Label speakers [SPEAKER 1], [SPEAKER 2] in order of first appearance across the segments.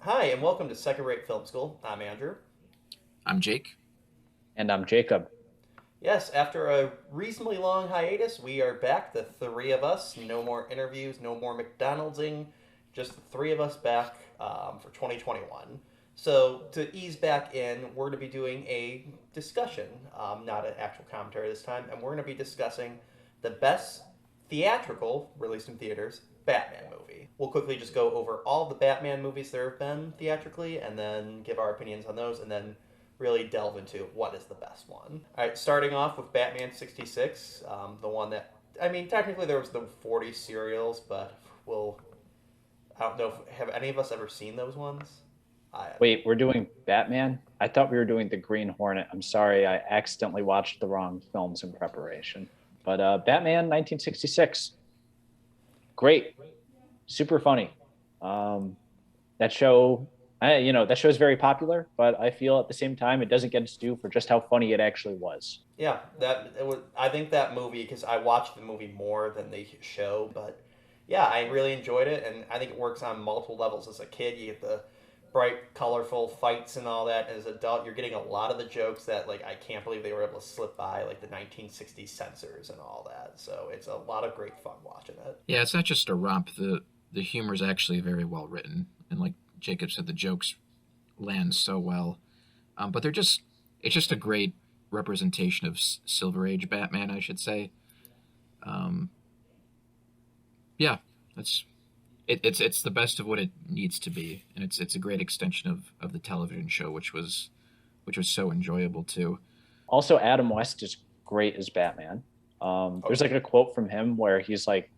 [SPEAKER 1] Hi, and welcome to Second Rate Film School. I'm Andrew.
[SPEAKER 2] I'm Jake.
[SPEAKER 3] And I'm Jacob.
[SPEAKER 1] Yes, after a reasonably long hiatus, we are back, the three of us. No more interviews, no more McDonald'sing, just the three of us back for 2021. So, to ease back in, we're going to be doing a discussion, not an actual commentary this time, and we're going to be discussing the best theatrical, released in theaters, Batman movie. We'll quickly just go over all the Batman movies there have been theatrically, and then give our opinions on those, and then really delve into what is the best one. All right, starting off with Batman 66, the one that, I mean, technically there was the 40 serials, but we'll, I don't know, have any of us ever seen those ones? I haven't.
[SPEAKER 3] Wait, we're doing Batman? I thought we were doing the Green Hornet. I'm sorry, I accidentally watched the wrong films in preparation. But Batman 1966, great, super funny. Um, that show, that show is very popular, but I feel at the same time it doesn't get its due for just how funny it actually was.
[SPEAKER 1] Yeah, that it was. I think that movie, because I watched the movie more than the show, but yeah, I really enjoyed it, and I think it works on multiple levels. As a kid, you get the bright, colorful fights and all that. As an adult, you're getting a lot of the jokes that like I can't believe they were able to slip by, like the 1960s censors and all that. So it's a lot of great fun watching it.
[SPEAKER 2] Yeah, it's not just a romp. The humor is actually very well written, and like Jacob said, the jokes land so well. But it's just a great representation of Silver Age Batman, I should say. Um, yeah, it's it's the best of what it needs to be, and it's a great extension of the television show, which was so enjoyable too.
[SPEAKER 3] Also, Adam West is great as Batman.
[SPEAKER 1] Oh
[SPEAKER 3] There's
[SPEAKER 1] yeah,
[SPEAKER 3] like a quote from him where he's like,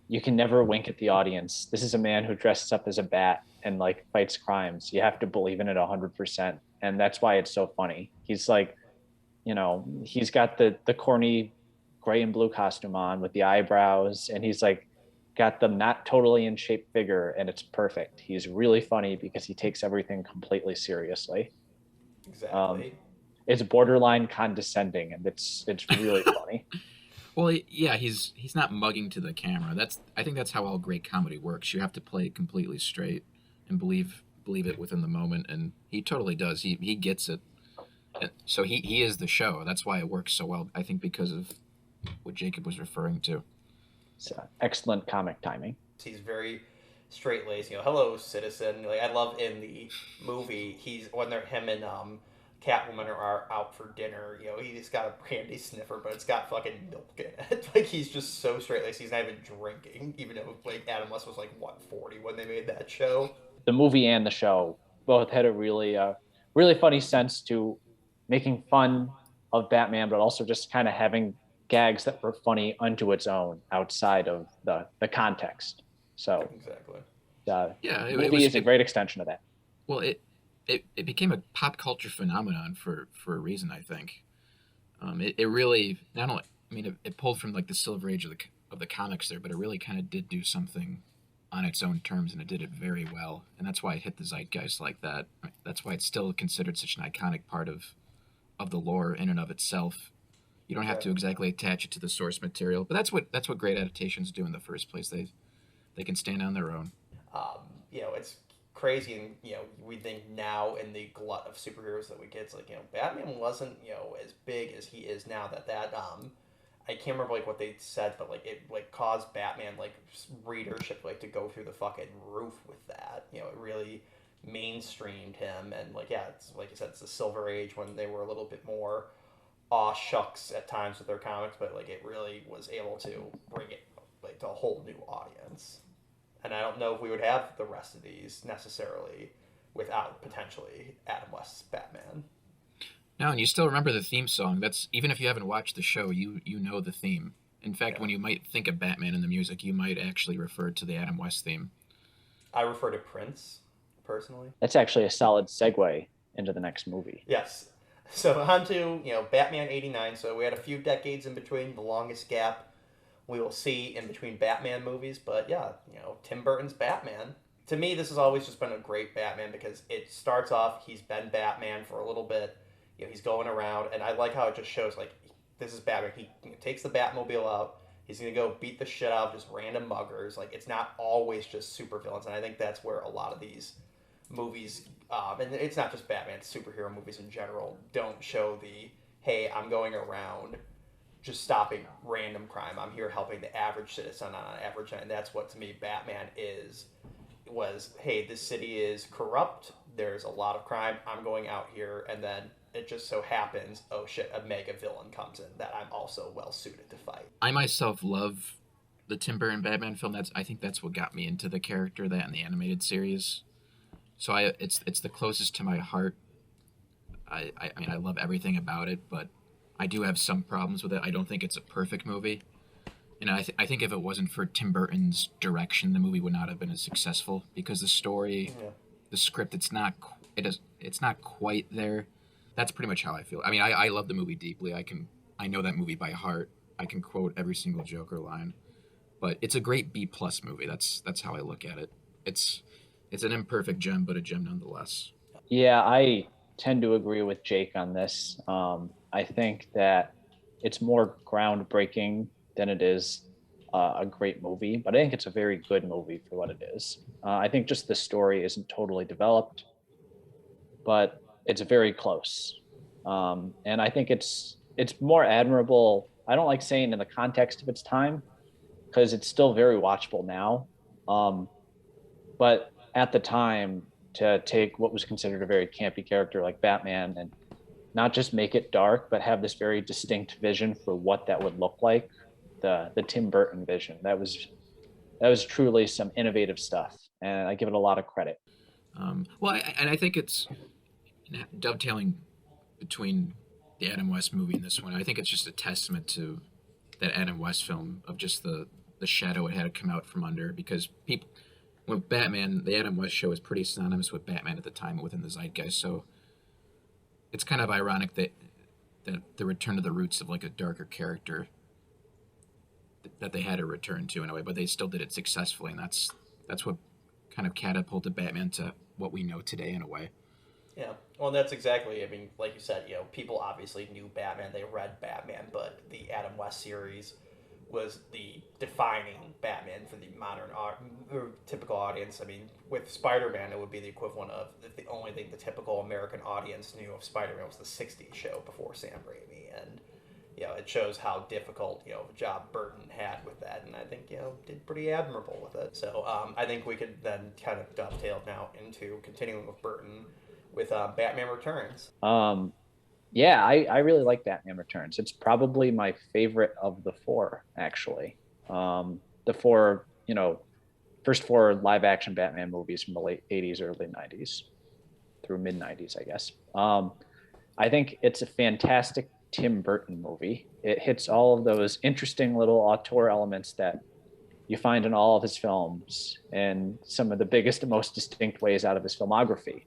[SPEAKER 3] "You can never wink at the audience. This is a man who dresses up as a bat and like fights crimes. You have to believe in it 100%." And that's why it's so funny. He's like, he's got the corny gray and blue costume on with the eyebrows, and he's like got the not totally in shape figure, and it's perfect. He's really funny because he takes everything completely seriously. Um,
[SPEAKER 1] exactly.
[SPEAKER 3] it's borderline condescending, and it's really funny.
[SPEAKER 2] Well, yeah, he's not mugging to the camera. I think that's how all great comedy works. You have to play it completely straight and believe it within the moment, and he totally does. He gets it. So he is the show. That's why it works so well. I think because of what Jacob was referring to.
[SPEAKER 3] It's excellent comic timing.
[SPEAKER 1] He's very straight laced. Hello, citizen. Like I love in the movie, he's when they're him and Catwoman are out for dinner. He's got a brandy sniffer, but it's got fucking milk in it. Like he's just so straight laced. He's not even drinking, even though like Adam West was like what 40 when they made that show.
[SPEAKER 3] The movie and the show both had a really funny sense to making fun of Batman, but also just kind of having gags that were funny unto its own outside of the context. So
[SPEAKER 1] Exactly.
[SPEAKER 2] Yeah,
[SPEAKER 3] the
[SPEAKER 2] it
[SPEAKER 3] movie
[SPEAKER 2] was
[SPEAKER 3] is a great extension of that.
[SPEAKER 2] well it became a pop culture phenomenon for a reason. I think it really not only I mean it pulled from like the Silver Age of the comics there, but it really kind of did do something on its own terms, and it did it very well, and that's why it hit the zeitgeist like that. That's why it's still considered such an iconic part of the lore in and of itself. You don't have to
[SPEAKER 1] Exactly.
[SPEAKER 2] exactly attach it to the source material, but that's what great adaptations do in the first place. They can stand on their own.
[SPEAKER 1] It's crazy, and we think now in the glut of superheroes that we get, it's like Batman wasn't as big as he is now. That I can't remember like what they said, but like it like caused Batman like readership like to go through the fucking roof with that. It really mainstreamed him, and like yeah, it's like you said, it's the Silver Age when they were a little bit more aw shucks at times with their comics, but like it really was able to bring it like to a whole new audience. And I don't know if we would have the rest of these necessarily without potentially Adam West's Batman.
[SPEAKER 2] No, and you still remember the theme song. That's even if you haven't watched the show, you know the theme. In fact,
[SPEAKER 1] Yeah,
[SPEAKER 2] when you might think of Batman in the music, you might actually refer to the Adam West theme.
[SPEAKER 1] I refer to Prince personally.
[SPEAKER 3] That's actually a solid segue into the next movie.
[SPEAKER 1] Yes. So on to Batman '89. So we had a few decades in between, the longest gap we will see in between Batman movies. But yeah, Tim Burton's Batman. To me, this has always just been a great Batman because it starts off, he's been Batman for a little bit. He's going around, and I like how it just shows, like, this is Batman. He takes the Batmobile out. He's going to go beat the shit out of just random muggers. Like, it's not always just supervillains, and I think that's where a lot of these movies, and it's not just Batman, it's superhero movies in general, don't show the, hey, I'm going around just stopping random crime. I'm here helping the average citizen on an average night. And that's what, to me, Batman was, hey, this city is corrupt. There's a lot of crime. I'm going out here. And then it just so happens, oh shit, a mega villain comes in that I'm also well suited to fight.
[SPEAKER 2] I myself love the Tim Burton Batman film. I think that's what got me into the character, that and the animated series. So it's the closest to my heart. I mean, I love everything about it, but I do have some problems with it. I don't think it's a perfect movie. And I think if it wasn't for Tim Burton's direction, the movie would not have been as successful, because the story, the script, it's not quite there. That's pretty much how I feel. I mean, I love the movie deeply. I know that movie by heart. I can quote every single Joker line. But it's a great B+ movie. That's how I look at it. It's an imperfect gem, but a gem nonetheless.
[SPEAKER 3] Yeah, I tend to agree with Jake on this. I think that it's more groundbreaking than it is a great movie, but I think it's a very good movie for what it is. I think just the story isn't totally developed, but it's very close. And I think it's more admirable. I don't like saying in the context of its time, because it's still very watchable now. But at the time, to take what was considered a very campy character like Batman and not just make it dark, but have this very distinct vision for what that would look like, the Tim Burton vision. That was truly some innovative stuff, and I give it a lot of credit.
[SPEAKER 2] And I think it's dovetailing between the Adam West movie and this one. I think it's just a testament to that Adam West film, of just the shadow it had to come out from under, because people, with Batman, the Adam West show is pretty synonymous with Batman at the time within the zeitgeist. So it's kind of ironic that the return to the roots of like a darker character that they had to return to in a way, but they still did it successfully, and that's what kind of catapulted Batman to what we know today in a way.
[SPEAKER 1] Yeah, well, that's exactly. I mean, like you said, people obviously knew Batman, they read Batman, but the Adam West series was the defining Batman for the modern or typical audience. I mean, with Spider-Man, it would be the equivalent of the only thing the typical American audience knew of Spider-Man was the '60s show before Sam Raimi, and it shows how difficult job Burton had with that, and I think did pretty admirable with it. So I think we could then kind of dovetail now into continuing with Burton with Batman Returns.
[SPEAKER 3] Yeah, I really like Batman Returns. It's probably my favorite of the four, actually. The four, first four live action Batman movies from the late 80s, early 90s through mid 90s, I guess. I think it's a fantastic Tim Burton movie. It hits all of those interesting little auteur elements that you find in all of his films and some of the biggest and most distinct ways out of his filmography.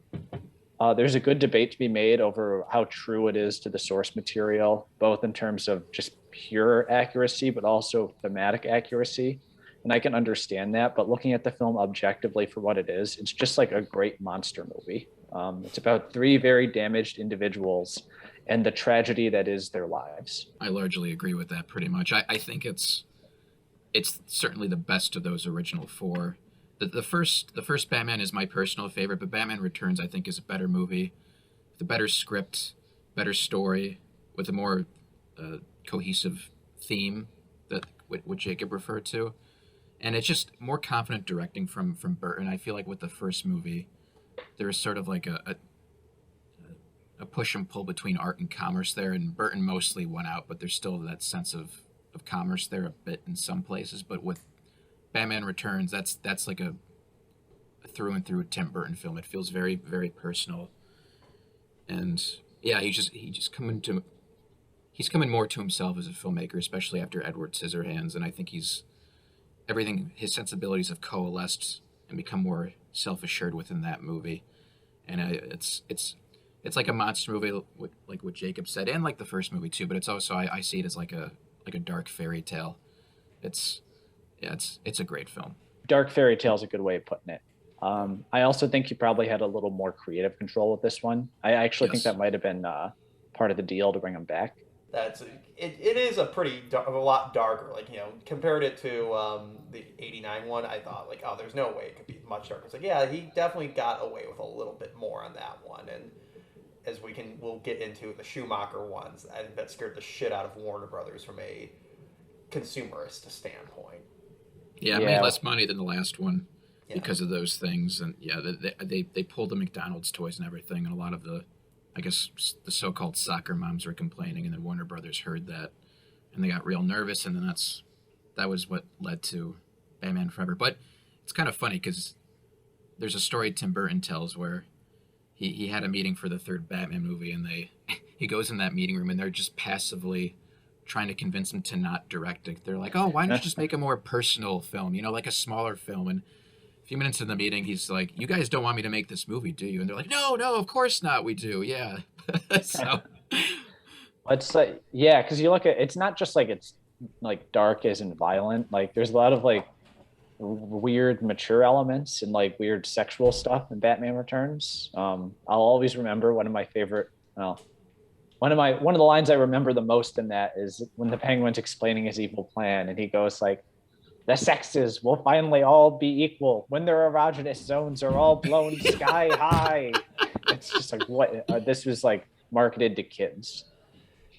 [SPEAKER 3] There's a good debate to be made over how true it is to the source material, both in terms of just pure accuracy, but also thematic accuracy. And I can understand that, but looking at the film objectively for what it is, it's just like a great monster movie. It's about three very damaged individuals and the tragedy that is their lives.
[SPEAKER 2] I largely agree with that pretty much. I think it's certainly the best of those original four. The first Batman is my personal favorite, but Batman Returns, I think, is a better movie, with a better script, better story, with a more cohesive theme that what Jacob referred to, and it's just more confident directing from Burton. I feel like with the first movie, there was sort of like a push and pull between art and commerce there, and Burton mostly won out, but there's still that sense of commerce there a bit in some places. But with Batman Returns, that's like a through and through Tim Burton film. It feels very, very personal, and yeah, he's coming more to himself as a filmmaker, especially after Edward Scissorhands, and I think his sensibilities have coalesced and become more self-assured within that movie, and it's like a monster movie, like what Jacob said, and like the first movie too. But it's also I see it as like a dark fairy tale. It's a great film.
[SPEAKER 3] Dark fairy tale is a good way of putting it. I also think he probably had a little more creative control with this one. I actually think that might have been part of the deal to bring him back.
[SPEAKER 1] It is a lot darker. Like, compared it to the '89 one, I thought like, oh, there's no way it could be much darker. It's like, yeah, he definitely got away with a little bit more on that one, and as we'll get into the Schumacher ones, I think that scared the shit out of Warner Brothers from a consumerist standpoint.
[SPEAKER 2] Yeah, it
[SPEAKER 3] Yeah.
[SPEAKER 2] made less money than the last one
[SPEAKER 1] Yeah.
[SPEAKER 2] because of those things, and yeah, they pulled the McDonald's toys and everything, and a lot of the, I guess, the so-called soccer moms were complaining, and then Warner Brothers heard that, and they got real nervous, and then that was what led to Batman Forever. But it's kind of funny because there's a story Tim Burton tells where he had a meeting for the third Batman movie, and he goes in that meeting room, and they're just passively trying to convince him to not direct it. They're like, "Oh, why don't you just make a more personal film? Like a smaller film." And a few minutes in the meeting, he's like, "You guys don't want me to make this movie, do you?" And they're like, "No, no, of course not. We do. Yeah." So
[SPEAKER 3] It's like, yeah, because you look at it's not just like it's like dark isn't violent. Like there's a lot of like weird mature elements and like weird sexual stuff in Batman Returns. I'll always remember one of my favorite. Well, one of the lines I remember the most in that is when the Penguin's explaining his evil plan, and he goes like, "The sexes will finally all be equal when their erogenous zones are all blown sky high." It's just like what this was like marketed to kids.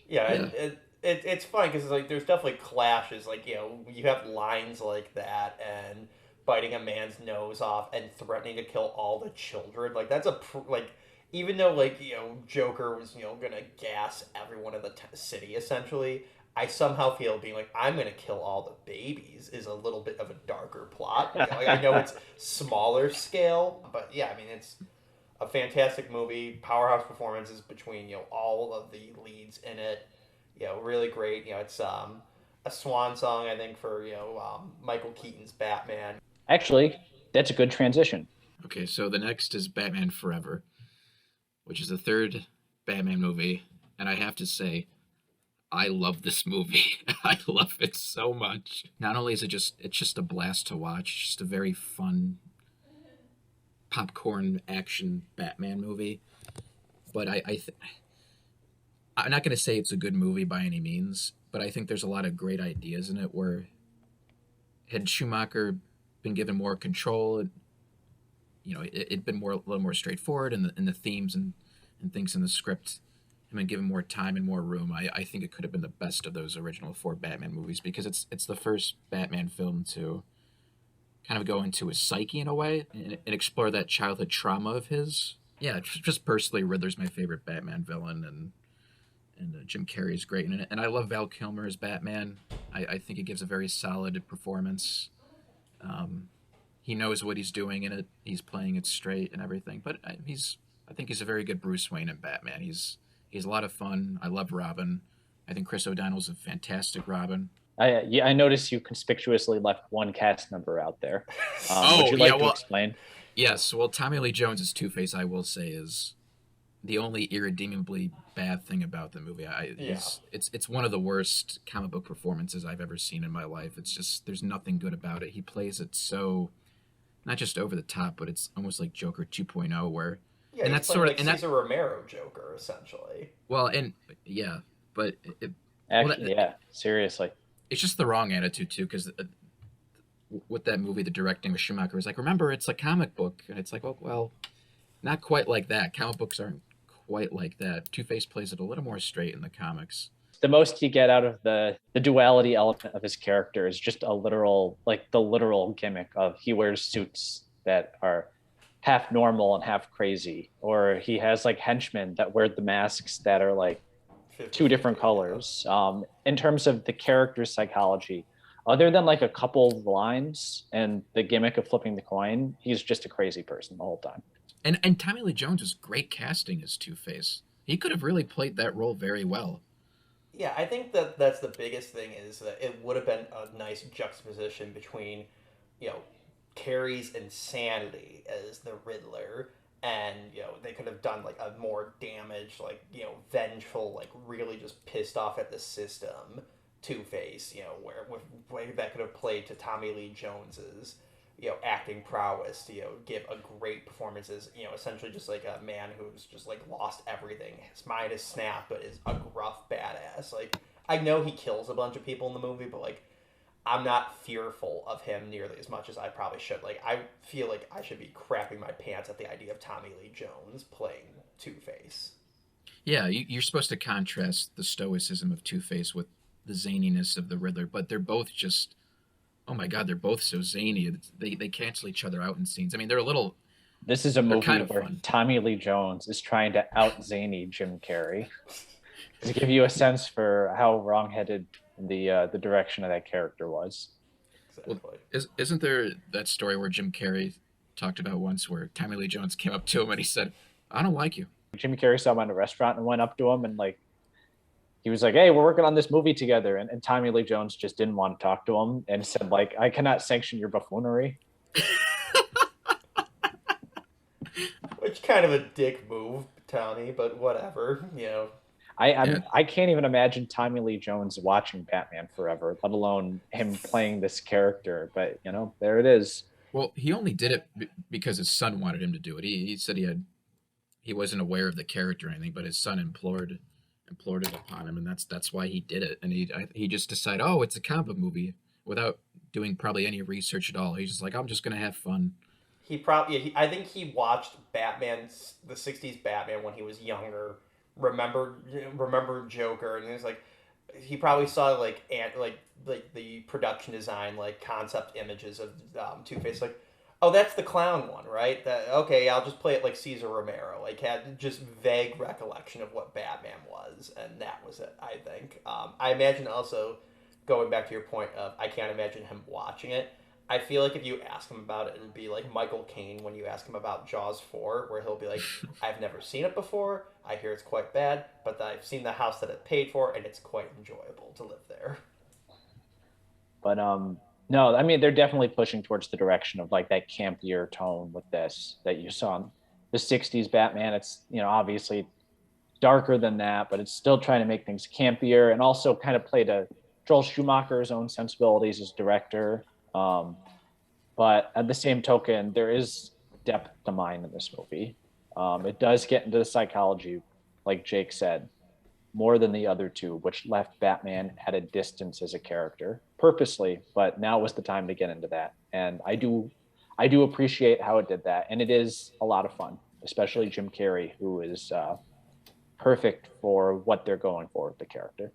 [SPEAKER 1] Yeah,
[SPEAKER 2] yeah,
[SPEAKER 1] it's funny because like there's definitely clashes. Like, you have lines like that and biting a man's nose off and threatening to kill all the children. Like that's like, even though like Joker was gonna gas everyone in the city essentially. I somehow feel being like, I'm gonna kill all the babies is a little bit of a darker plot. Like, I know it's smaller scale, but yeah, I mean it's a fantastic movie. Powerhouse performances between all of the leads in it. Really great. It's a swan song, I think, for Michael Keaton's Batman.
[SPEAKER 3] Actually, that's a good transition.
[SPEAKER 2] okay. So the next is Batman Forever, which is the third Batman movie, and I have to say, I love this movie. I love it so much. Not only is it's just a blast to watch, it's just a very fun popcorn action Batman movie. But I'm not going to say it's a good movie by any means, but I think there's a lot of great ideas in it. Where had Schumacher been given more control, it'd been a little more straightforward, and the themes and things in the script had been given more time and more room. I think it could have been the best of those original four Batman movies because it's the first Batman film to kind of go into his psyche in a way and explore that childhood trauma of his. Yeah, just personally, Riddler's my favorite Batman villain, and Jim Carrey is great in it. And I love Val Kilmer as Batman. I think he gives a very solid performance. He knows what he's doing in it. He's playing it straight and everything. But I think he's a very good Bruce Wayne in Batman. He's a lot of fun. I love Robin. I think Chris O'Donnell's a fantastic Robin.
[SPEAKER 3] I noticed you conspicuously left one cast member out there.
[SPEAKER 2] Oh,
[SPEAKER 3] Would you
[SPEAKER 2] yeah,
[SPEAKER 3] like to
[SPEAKER 2] well,
[SPEAKER 3] explain?
[SPEAKER 2] yes. Well, Tommy Lee Jones's Two-Face, I will say, is the only irredeemably bad thing about the movie.
[SPEAKER 1] Yeah.
[SPEAKER 2] It's one of the worst comic book performances I've ever seen in my life. It's just there's nothing good about it. He plays it so not just over the top, but it's almost like Joker 2.0, where
[SPEAKER 1] Yeah,
[SPEAKER 2] and
[SPEAKER 1] he's
[SPEAKER 2] that's
[SPEAKER 1] playing
[SPEAKER 2] sort
[SPEAKER 1] like
[SPEAKER 2] of and that
[SPEAKER 1] Cesar Romero Joker essentially.
[SPEAKER 2] well and yeah, but
[SPEAKER 3] Actually, yeah, seriously.
[SPEAKER 2] it's just the wrong attitude too because with that movie, the directing with Schumacher was like, remember, it's a comic book, and it's like, well, not quite like that. Comic books aren't quite like that. Two-Face plays it a little more straight in the comics.
[SPEAKER 3] The most you get out of the duality element of his character is just a literal, like the literal gimmick of he wears suits that are half normal and half crazy, or he has like henchmen that wear the masks that are like
[SPEAKER 1] 50,
[SPEAKER 3] two different
[SPEAKER 1] 50,
[SPEAKER 3] colors. In terms of the character's psychology, other than like a couple lines and the gimmick of flipping the coin, he's just a crazy person the whole time.
[SPEAKER 2] And Tommy Lee Jones was great casting as Two-Face. He could have really played that role very well.
[SPEAKER 1] Yeah, I think that's the biggest thing is that it would have been a nice juxtaposition between, you know, Carrie's insanity as the Riddler, and they could have done like a more damaged, like vengeful, like really just pissed off at the system Two Face, where that could have played to Tommy Lee Jones's acting prowess to give a great performance as essentially just like a man who's just like lost everything. His mind is snapped, but is a gruff badass. Like I know he kills a bunch of people in the movie, but like I'm not fearful of him nearly as much as I probably should. Like I feel like I should be crapping my pants at the idea of Tommy Lee Jones playing Two-Face.
[SPEAKER 2] Yeah, you're supposed to contrast the stoicism of Two Face with the zaniness of the Riddler, but they're both just, oh my god, they're both so zany. They cancel each other out in scenes. I mean,
[SPEAKER 3] This is a
[SPEAKER 2] they're
[SPEAKER 3] movie
[SPEAKER 2] kind of
[SPEAKER 3] where
[SPEAKER 2] fun.
[SPEAKER 3] Tommy Lee Jones is trying to out zany Jim Carrey to give you a sense for how wrongheaded the direction of that character was.
[SPEAKER 2] Well,
[SPEAKER 1] Exactly.
[SPEAKER 2] isn't there that story where Jim Carrey talked about once where Tommy Lee Jones came up to him and he said, "I don't like you."
[SPEAKER 3] Jim Carrey saw him in a restaurant and went up to him and like he was like, "Hey, we're working on this movie together," and Tommy Lee Jones just didn't want to talk to him and said like, "I cannot sanction your buffoonery."
[SPEAKER 1] Which kind of a dick move, Tony, but whatever.
[SPEAKER 2] Yeah.
[SPEAKER 3] I can't even imagine Tommy Lee Jones watching Batman Forever, let alone him playing this character. But there it is.
[SPEAKER 2] Well, he only did it because his son wanted him to do it. He said he wasn't aware of the character or anything, but his son implored it upon him, and that's why he did it. And he just decided, oh, it's a comic book movie, without doing probably any research at all. He's just like, I'm just gonna have fun.
[SPEAKER 1] He probably, I think he watched the '60s Batman when he was younger. Remembered Joker, and he was like, he probably saw like the production design, like concept images of Two Face, like, oh, that's the clown one, right? That okay, I'll just play it like Caesar Romero. Like had just vague recollection of what Batman was, and that was it. I think. I imagine also going back to your point of I can't imagine him watching it. I feel like if you ask him about it, it'd be like Michael Caine when you ask him about Jaws 4, where he'll be like, I've never seen it before. I hear it's quite bad, but I've seen the house that it paid for, and it's quite enjoyable to live there.
[SPEAKER 3] But no, I mean they're definitely pushing towards the direction of like that campier tone with this that you saw in the '60s Batman. It's obviously darker than that, but it's still trying to make things campier and also kind of play to Joel Schumacher's own sensibilities as director. Um, but at the same token, there is depth to mind in this movie. It does get into the psychology, like Jake said, more than the other two, which left Batman at a distance as a character purposely. But now was the time to get into that, and I do appreciate how it did that, and it is a lot of fun, especially Jim Carrey, who is perfect for what they're going for with the character.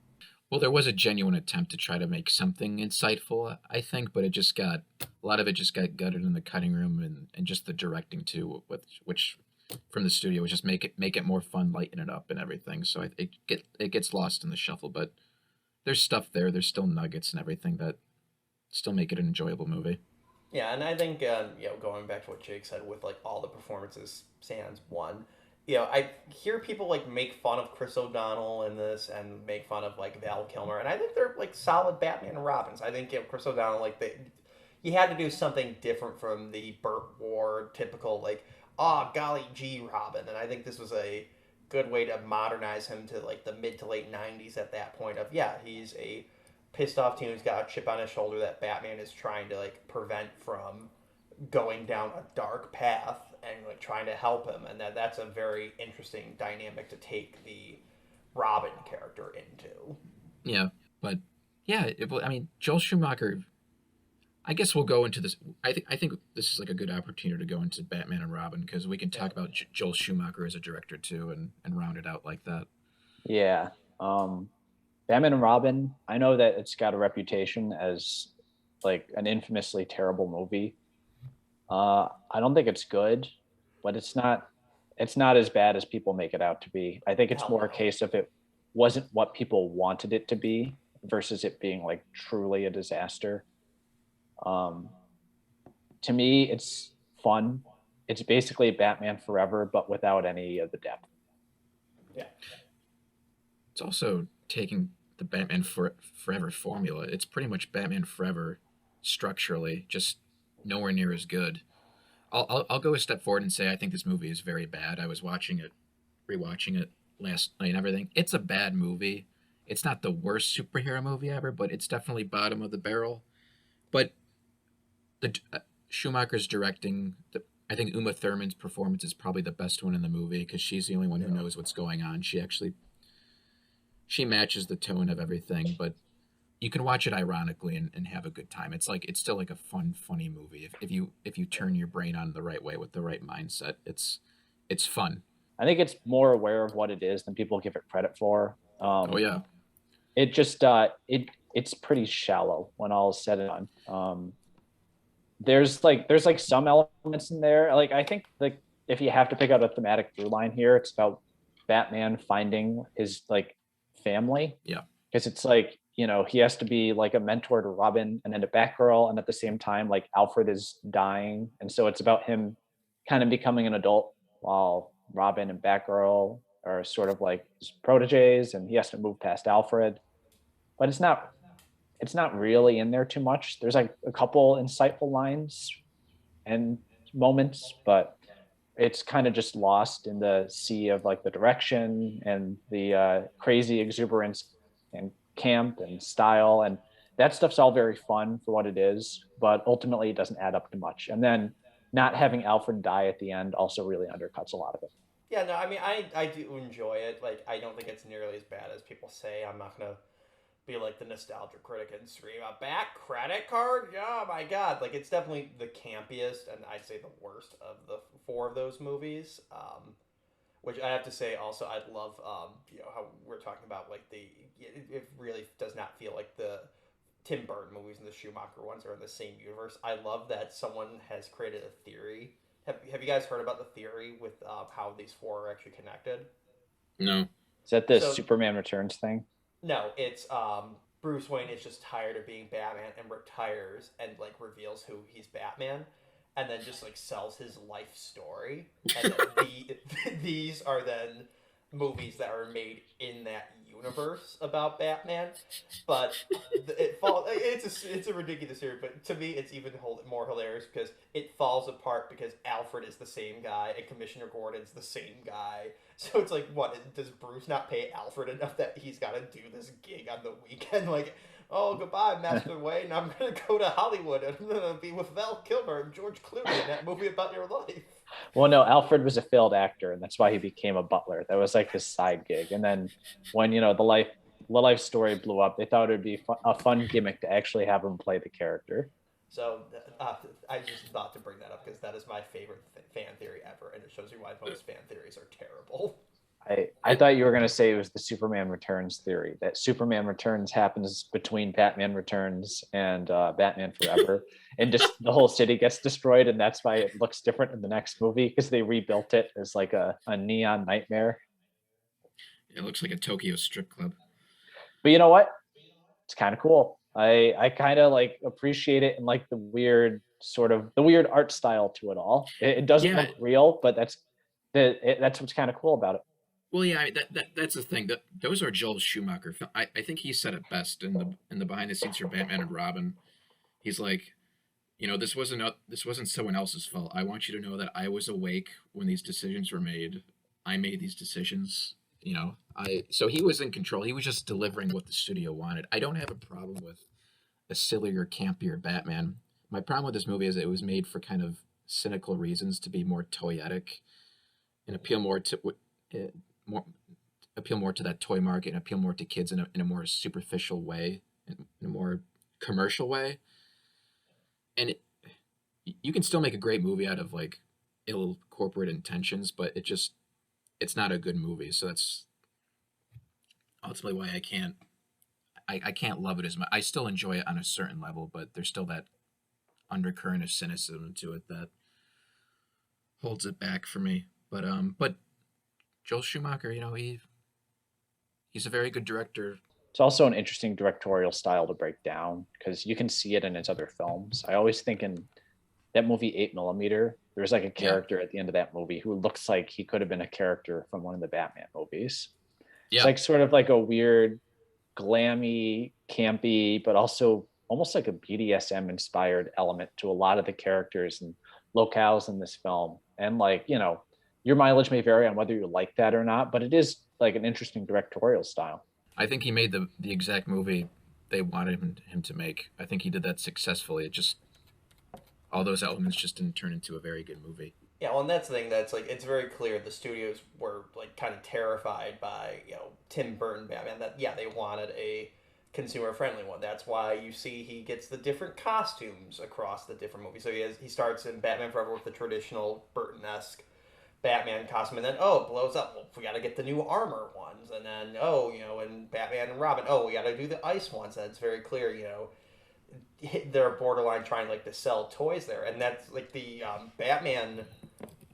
[SPEAKER 2] Well, there was a genuine attempt to try to make something insightful, I think, but a lot of it just got gutted in the cutting room, and just the directing too, which from the studio was just make it more fun, lighten it up and everything. So it gets lost in the shuffle, but there's stuff there. There's still nuggets and everything that still make it an enjoyable movie.
[SPEAKER 1] Yeah, and I think going back to what Jake said with like all the performances, sans one. I hear people like make fun of Chris O'Donnell in this and make fun of like Val Kilmer, and I think they're like solid Batman and Robins. I think Chris O'Donnell he had to do something different from the Burt Ward typical like oh golly gee Robin, and I think this was a good way to modernize him to like the mid to late '90s at that point of yeah he's a pissed off teen who's got a chip on his shoulder that Batman is trying to like prevent from going down a dark path and like trying to help him, and that's a very interesting dynamic to take the Robin character into.
[SPEAKER 2] Yeah, but yeah, I mean, Joel Schumacher. I guess we'll go into this. I think this is like a good opportunity to go into Batman and Robin because we can
[SPEAKER 1] Yeah,
[SPEAKER 2] talk about Joel Schumacher as a director too, and round it out like that.
[SPEAKER 3] Yeah. Batman and Robin, I know that it's got a reputation as like an infamously terrible movie. I don't think it's good, but it's not as bad as people make it out to be. I think it's
[SPEAKER 1] hell
[SPEAKER 3] more a
[SPEAKER 1] no.
[SPEAKER 3] case of it wasn't what people wanted it to be versus it being like truly a disaster. Um, to me, it's fun. It's basically Batman Forever, but without any of the depth.
[SPEAKER 1] Yeah,
[SPEAKER 2] It's also taking the Forever formula. It's pretty much Batman Forever structurally, just nowhere near as good. I'll go a step forward and say I think this movie is very bad. I was rewatching it last night and everything. It's a bad movie. It's not the worst superhero movie ever, but it's definitely bottom of the barrel. But the Schumacher's directing. I think Uma Thurman's performance is probably the best one in the movie because she's the only one who
[SPEAKER 1] Yeah.
[SPEAKER 2] knows what's going on. She matches the tone of everything, but you can watch it ironically and have a good time. It's still like a fun, funny movie. If you turn your brain on the right way with the right mindset, it's fun.
[SPEAKER 3] I think it's more aware of what it is than people give it credit for.
[SPEAKER 2] Oh yeah,
[SPEAKER 3] It just it's pretty shallow when all is said and done. There's like some elements in there. Like I think like if you have to pick out a thematic through line here, it's about Batman finding his like family,
[SPEAKER 2] yeah,
[SPEAKER 3] because it's like he has to be like a mentor to Robin and then to Batgirl, and at the same time like Alfred is dying, and so it's about him kind of becoming an adult while Robin and Batgirl are sort of like his proteges, and he has to move past Alfred. But it's not really in there too much. There's like a couple insightful lines and moments, but it's kind of just lost in the sea of like the direction and the crazy exuberance and camp and style, and that stuff's all very fun for what it is, but ultimately it doesn't add up to much. And then not having Alfred die at the end also really undercuts a lot of it.
[SPEAKER 1] Yeah, no, I mean, I do enjoy it. Like, I don't think it's nearly as bad as people say. I'm not gonna be like the nostalgia critic and scream a back credit card. Oh my god! Like, it's definitely the campiest and I'd say the worst of the four of those movies. Which I have to say, also, I love. How we're talking about like it really does not feel like the Tim Burton movies and the Schumacher ones are in the same universe. I love that someone has created a theory. Have you guys heard about the theory with how these four are actually connected?
[SPEAKER 2] no,
[SPEAKER 3] Is that the
[SPEAKER 1] So
[SPEAKER 3] Superman Returns thing?
[SPEAKER 1] no, it's Bruce Wayne is just tired of being Batman and retires and like reveals who he's Batman, and then just like sells his life story, and then these are then movies that are made in that universe about Batman, but it's a ridiculous theory, but to me it's even more hilarious because it falls apart because Alfred is the same guy and Commissioner Gordon's the same guy. So it's like, what does Bruce not pay Alfred enough that he's got to do this gig on the weekend? Like, oh, goodbye, Master Wayne. I'm gonna go to Hollywood and I'm gonna be with Val Kilmer and George Clooney in that movie about your life.
[SPEAKER 3] Well, no, Alfred was a failed actor, and that's why he became a butler. That was like his side gig. And then when the life story blew up, they thought it'd be a fun gimmick to actually have him play the character.
[SPEAKER 1] So I just thought to bring that up because that is my favorite fan theory ever, and it shows you why most fan theories are terrible.
[SPEAKER 3] I thought you were going to say it was the Superman Returns theory, that Superman Returns happens between Batman Returns and Batman Forever, and just the whole city gets destroyed, and that's why it looks different in the next movie because they rebuilt it as like a neon nightmare.
[SPEAKER 2] it looks like a Tokyo strip club.
[SPEAKER 3] But you know what? It's kind of cool. I kind of like appreciate it and like the weird art style to it all. It doesn't
[SPEAKER 2] Yeah,
[SPEAKER 3] look real, but that's what's kind of cool about it.
[SPEAKER 2] well, yeah, I mean, that's the thing. That those are Joel Schumacher. I think he said it best in the behind the scenes for Batman and Robin. He's like, this wasn't someone else's fault. I want you to know that I was awake when these decisions were made. I made these decisions. I so he was in control. He was just delivering what the studio wanted. I don't have a problem with a sillier, campier Batman. My problem with this movie is that it was made for kind of cynical reasons to be more toyetic and uh, more appeal more to that toy market and appeal more to kids in a more superficial way, in a more commercial way. And you can still make a great movie out of like ill corporate intentions, but it's not a good movie. So that's ultimately why I can't love it as much. I still enjoy it on a certain level, but there's still that undercurrent of cynicism to it that holds it back for me. But Joel Schumacher, he's a very good director.
[SPEAKER 3] It's also an interesting directorial style to break down because you can see it in his other films. I always think in that movie 8 mm, there's like a
[SPEAKER 2] Yeah,
[SPEAKER 3] character at the end of that movie who looks like he could have been a character from one of the Batman movies. It's
[SPEAKER 2] yeah,
[SPEAKER 3] like sort of like a weird, glammy, campy, but also almost like a BDSM inspired element to a lot of the characters and locales in this film. And like, your mileage may vary on whether you like that or not, but it is like an interesting directorial style.
[SPEAKER 2] I think he made the exact movie they wanted him to make. I think he did that successfully. It just all those elements just didn't turn into a very good movie.
[SPEAKER 1] Yeah, well, and that's the thing that's like it's very clear the studios were like kind of terrified by Tim Burton Batman. That yeah, they wanted a consumer friendly one. That's why you see he gets the different costumes across the different movies. So he starts in Batman Forever with the traditional Burton esque Batman costume, and then oh, it blows up. Well, we got to get the new armor ones, and then oh, in Batman and Robin, oh, we got to do the ice ones. That's very clear. They're borderline trying like to sell toys there, and that's like the Batman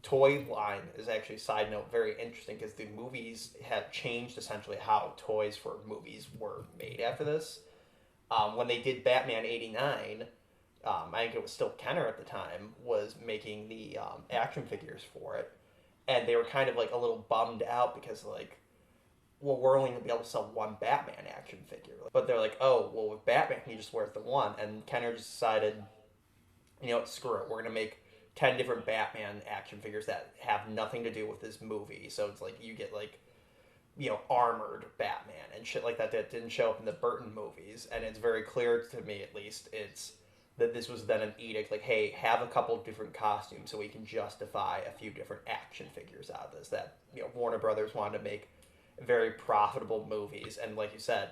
[SPEAKER 1] toy line is actually side note very interesting because the movies have changed essentially how toys for movies were made after this. When they did Batman '89, I think it was still Kenner at the time was making the action figures for it, and they were kind of like a little bummed out because like, well, we're only gonna be able to sell one Batman action figure. But they're like, oh, well, with Batman, he just wears the one, and Kenner just decided, screw it, we're gonna make 10 different Batman action figures that have nothing to do with this movie. So it's like you get like armored Batman and shit like that that didn't show up in the Burton movies. And it's very clear to me, at least, it's that this was then an edict like, hey, have a couple different costumes so we can justify a few different action figures out of this. That Warner Brothers wanted to make very profitable movies, and like you said,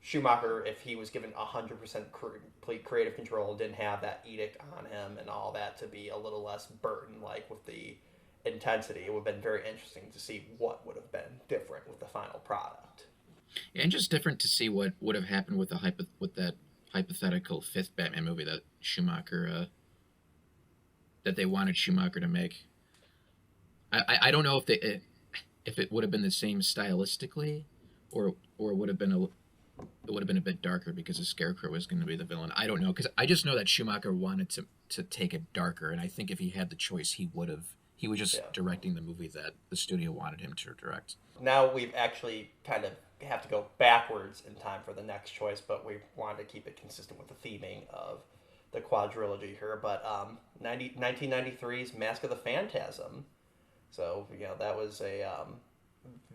[SPEAKER 1] Schumacher, if he was given 100% complete creative control, didn't have that edict on him and all that to be a little less Burton-like with the intensity, it would have been very interesting to see what would have been different with the final product.
[SPEAKER 2] And just different to see what would have happened with with that hypothetical fifth Batman movie that that they wanted Schumacher to make. I don't know if it would have been the same stylistically, or it would have been a bit darker because the Scarecrow was going to be the villain. I don't know, because I just know that Schumacher wanted to take it darker, and I think if he had the choice, he would have. He was just directing the movie that the studio wanted him to direct.
[SPEAKER 1] Now we've actually kind of have to go backwards in time for the next choice, but we wanted to keep it consistent with the theming of the quadrilogy here. But 1993's Mask of the Phantasm. So that was a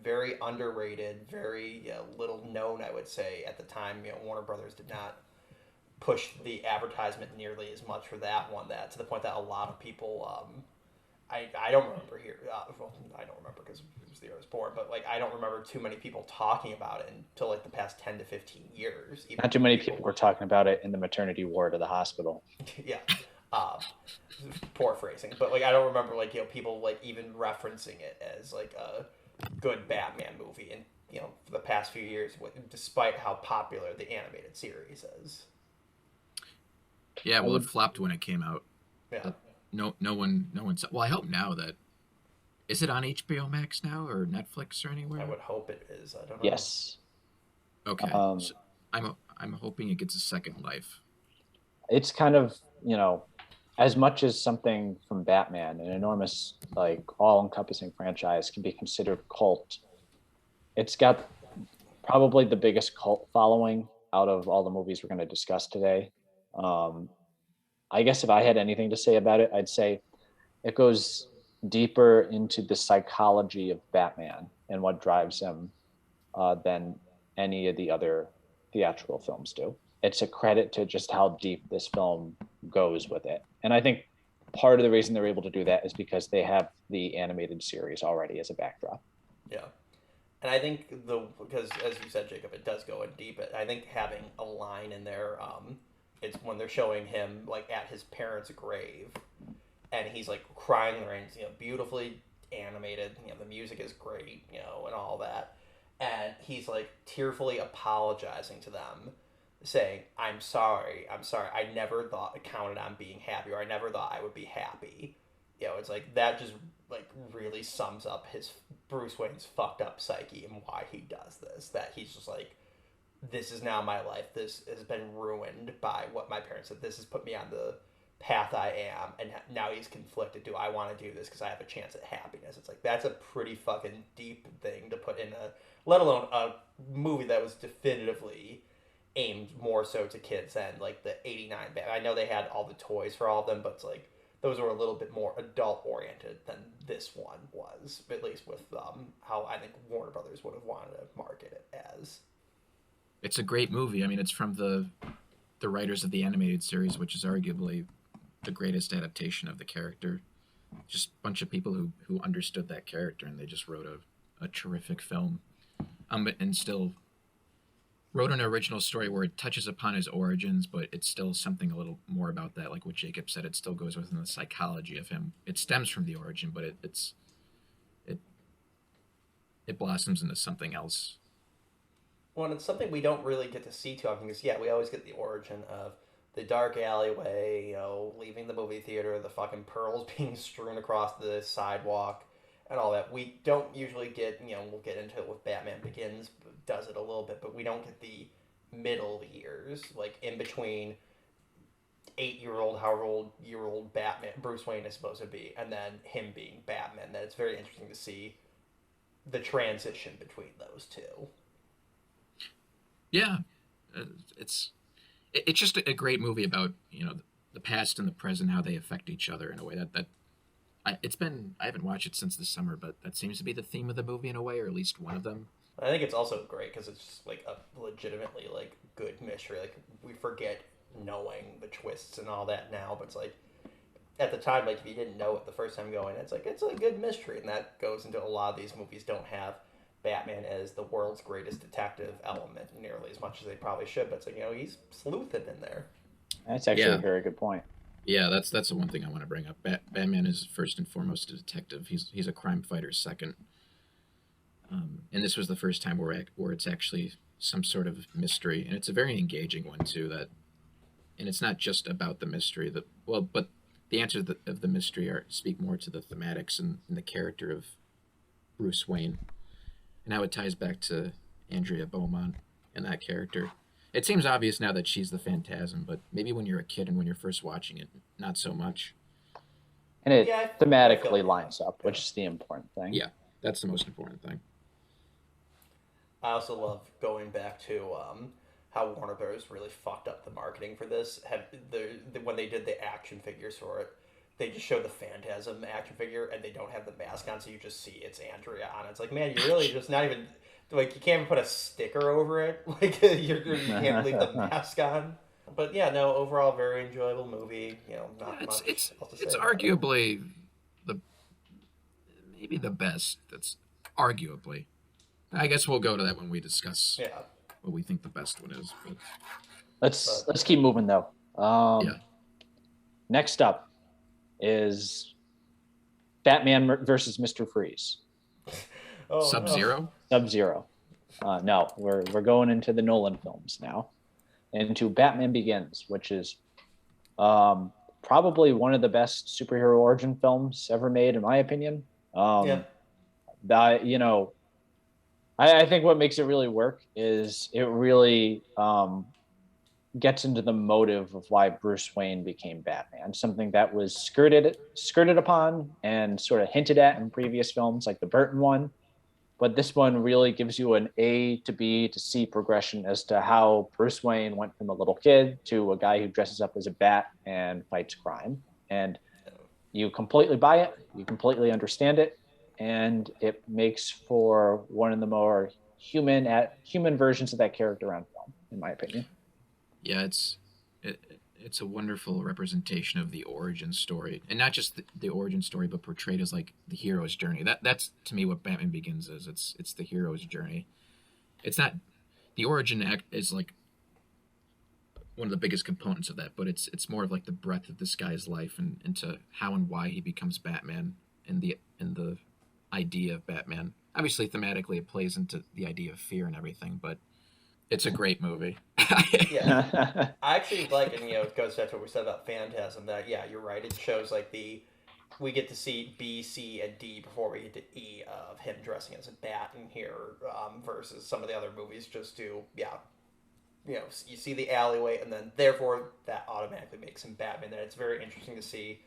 [SPEAKER 1] very underrated, very little known, I would say, at the time. Warner Brothers did not push the advertisement nearly as much for that one. That to the point that a lot of people, I don't remember here. Well, I don't remember because it was the year I was born, but like I don't remember too many people talking about it until like the past 10 to 15 years.
[SPEAKER 3] Not too many people were talking about it in the maternity ward of the hospital.
[SPEAKER 1] Yeah. Poor phrasing, but like I don't remember like people like even referencing it as like a good Batman movie, and for the past few years, despite how popular the animated series is.
[SPEAKER 2] Yeah, well, it flopped when it came out.
[SPEAKER 1] Yeah.
[SPEAKER 2] No one saw. Well, I hope now that is it on HBO Max now or Netflix or anywhere.
[SPEAKER 1] I would hope it is. I don't know.
[SPEAKER 3] Yes.
[SPEAKER 2] Okay. So I'm hoping it gets a second life.
[SPEAKER 3] It's kind of as much as something from Batman, an enormous, like, all-encompassing franchise, can be considered cult, it's got probably the biggest cult following out of all the movies we're going to discuss today. I guess if I had anything to say about it, I'd say it goes deeper into the psychology of Batman and what drives him than any of the other theatrical films do. It's a credit to just how deep this film goes with it. And I think part of the reason they're able to do that is because they have the animated series already as a backdrop.
[SPEAKER 1] Yeah. And I think because as you said, Jacob, it does go in deep. I think having a line in there, it's when they're showing him like at his parents' grave, and he's like crying in the rain. Beautifully animated. The music is great. And all that, and he's like tearfully apologizing to them, saying, I'm sorry, I never counted on being happy, or I never thought I would be happy. It's like that just like really sums up his Bruce Wayne's fucked up psyche and why he does this. That he's just like, this is now my life. This has been ruined by what my parents said. This has put me on the path I am, and now he's conflicted. Do I want to do this because I have a chance at happiness? It's like that's a pretty fucking deep thing to put in let alone a movie that was definitively aimed more so to kids than like the '89 Batman. I know they had all the toys for all of them, but it's like those were a little bit more adult oriented than this one was, at least with how I think Warner Brothers would have wanted to market it as.
[SPEAKER 2] It's a great movie. I mean, it's from the writers of the animated series, which is arguably the greatest adaptation of the character. Just a bunch of people who understood that character, and they just wrote a terrific film. And still wrote an original story where it touches upon his origins, but it's still something a little more about that. Like what Jacob said, it still goes within the psychology of him. It stems from the origin, but it it blossoms into something else.
[SPEAKER 1] Well, and it's something we don't really get to see too often because, yeah, we always get the origin of the dark alleyway, leaving the movie theater, the fucking pearls being strewn across the sidewalk, and all that. We don't usually get, we'll get into it with Batman Begins, does it a little bit, but we don't get the middle years, like in between 8-year-old, however old year old Batman, Bruce Wayne is supposed to be, and then him being Batman. That it's very interesting to see the transition between those two.
[SPEAKER 2] Yeah, it's it's just a great movie about the past and the present, how they affect each other in a way I haven't watched it since the summer, but that seems to be the theme of the movie in a way, or at least one of them.
[SPEAKER 1] I think it's also great because it's just like a legitimately like good mystery. Like we forget knowing the twists and all that now, but it's like at the time, like if you didn't know it the first time going, it's like it's a good mystery, and that goes into a lot of these movies don't have Batman as the world's greatest detective element nearly as much as they probably should. But it's like he's sleuthing in there.
[SPEAKER 3] That's actually
[SPEAKER 2] Yeah,
[SPEAKER 3] a very good point.
[SPEAKER 2] yeah, that's the one thing I want to bring up. Batman is first and foremost a detective. He's a crime fighter second, and this was the first time where it's actually some sort of mystery, and it's a very engaging one too. And it's not just about the mystery. But the answers of the mystery speak more to the thematics and the character of Bruce Wayne, and how it ties back to Andrea Beaumont and that character. It seems obvious now that she's the Phantasm, but maybe when you're a kid and when you're first watching it, not so much.
[SPEAKER 3] And it
[SPEAKER 1] Yeah, I feel
[SPEAKER 3] thematically
[SPEAKER 1] like
[SPEAKER 3] lines
[SPEAKER 1] that.
[SPEAKER 3] up,
[SPEAKER 1] Yeah.
[SPEAKER 3] which is the important thing.
[SPEAKER 2] Yeah, that's the most important thing.
[SPEAKER 1] I also love going back to how Warner Bros. Really fucked up the marketing for this. When they did the action figures for it, they just show the Phantasm action figure and they don't have the mask on, so you just see it's Andrea on it. It's like, man, you really just not even like you can't even put a sticker over it. Like you can't leave the mask on. But yeah, no, overall very enjoyable movie.
[SPEAKER 2] Yeah,
[SPEAKER 1] Not
[SPEAKER 2] it's
[SPEAKER 1] much
[SPEAKER 2] it's
[SPEAKER 1] else to say
[SPEAKER 2] it's
[SPEAKER 1] about it.
[SPEAKER 2] arguably the maybe the best. That's arguably. I guess we'll go to that when we discuss
[SPEAKER 1] Yeah,
[SPEAKER 2] what we think the best one is. But
[SPEAKER 3] Let's
[SPEAKER 1] but
[SPEAKER 3] let's keep moving though.
[SPEAKER 2] yeah,
[SPEAKER 3] Next up is Batman versus Mr. Freeze.
[SPEAKER 1] oh
[SPEAKER 2] Sub
[SPEAKER 1] no,
[SPEAKER 2] Zero.
[SPEAKER 3] Sub Zero. No, we're going into the Nolan films now, into Batman Begins, which is um, probably one of the best superhero origin films ever made, in my opinion.
[SPEAKER 1] yeah,
[SPEAKER 3] That I think what makes it really work is it really gets into the motive of why Bruce Wayne became Batman, something that was skirted upon and sort of hinted at in previous films, like the Burton one. But this one really gives you an A to B to C progression as to how Bruce Wayne went from a little kid to a guy who dresses up as a bat and fights crime. And you completely buy it, you completely understand it, and it makes for one of the more human versions of that character on film, in my opinion.
[SPEAKER 2] Yeah, it's a wonderful representation of the origin story, and not just the origin story, but portrayed as like the hero's journey. That's to me what Batman Begins is. It's the hero's journey. It's not the origin act is like one of the biggest components of that, but it's more of like the breadth of this guy's life and into how and why he becomes Batman and the idea of Batman. Obviously, thematically, it plays into the idea of fear and everything, but it's a great movie.
[SPEAKER 1] yeah. I actually like it. It goes back to what we said about Phantasm. That yeah, you're right. It shows like we get to see B, C, and D before we get to E of him dressing as a bat in here, versus some of the other movies just do yeah. You see the alleyway, and then therefore that automatically makes him Batman. And it's very interesting to see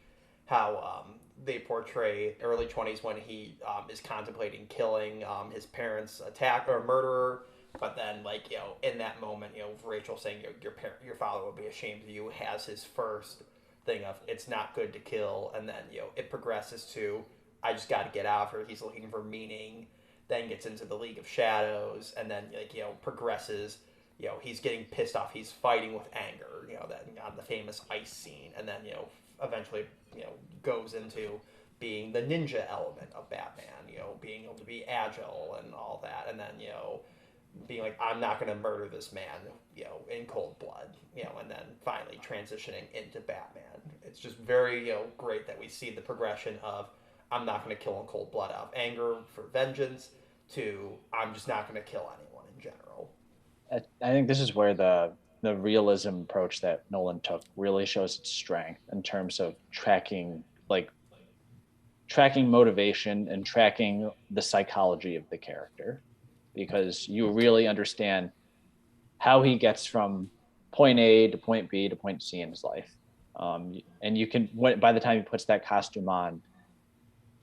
[SPEAKER 1] how they portray early 20s when he is contemplating killing his parents' attack or murderer. But then, like in that moment, Rachel saying your father will be ashamed of you has his first thing of it's not good to kill, and then it progresses to I just got to get out of here. He's looking for meaning, then gets into the League of Shadows, and then progresses. He's getting pissed off. He's fighting with anger. That on the famous ice scene, and then eventually, goes into being the ninja element of Batman, being able to be agile and all that, and then, being like, I'm not going to murder this man, in cold blood, and then finally transitioning into Batman. It's just very, great that we see the progression of I'm not going to kill in cold blood out of anger for vengeance to I'm just not going to kill anyone in general.
[SPEAKER 3] I think this is where the realism approach that Nolan took really shows its strength in terms of tracking motivation and tracking the psychology of the character, because you really understand how he gets from point A to point B to point C in his life. And you can, by the time he puts that costume on,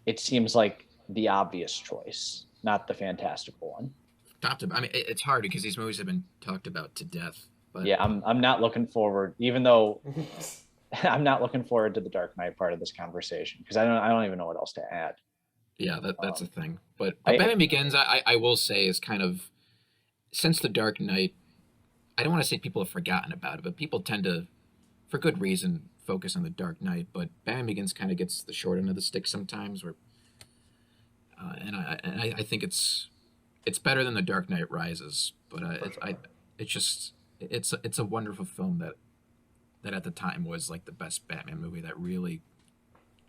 [SPEAKER 3] it seems like the obvious choice, not the fantastical one.
[SPEAKER 2] I mean, it's hard because these movies have been talked about to death. But
[SPEAKER 3] yeah, I'm not looking forward, even though I'm not looking forward to the Dark Knight part of this conversation, because I don't even know what else to add.
[SPEAKER 2] Yeah, that's a thing. But Batman Begins, I will say, is kind of, since the Dark Knight, I don't want to say people have forgotten about it, but people tend to, for good reason, focus on the Dark Knight. But Batman Begins kind of gets the short end of the stick sometimes, where, and I think it's better than the Dark Knight Rises. But it's a wonderful film that at the time was like the best Batman movie that really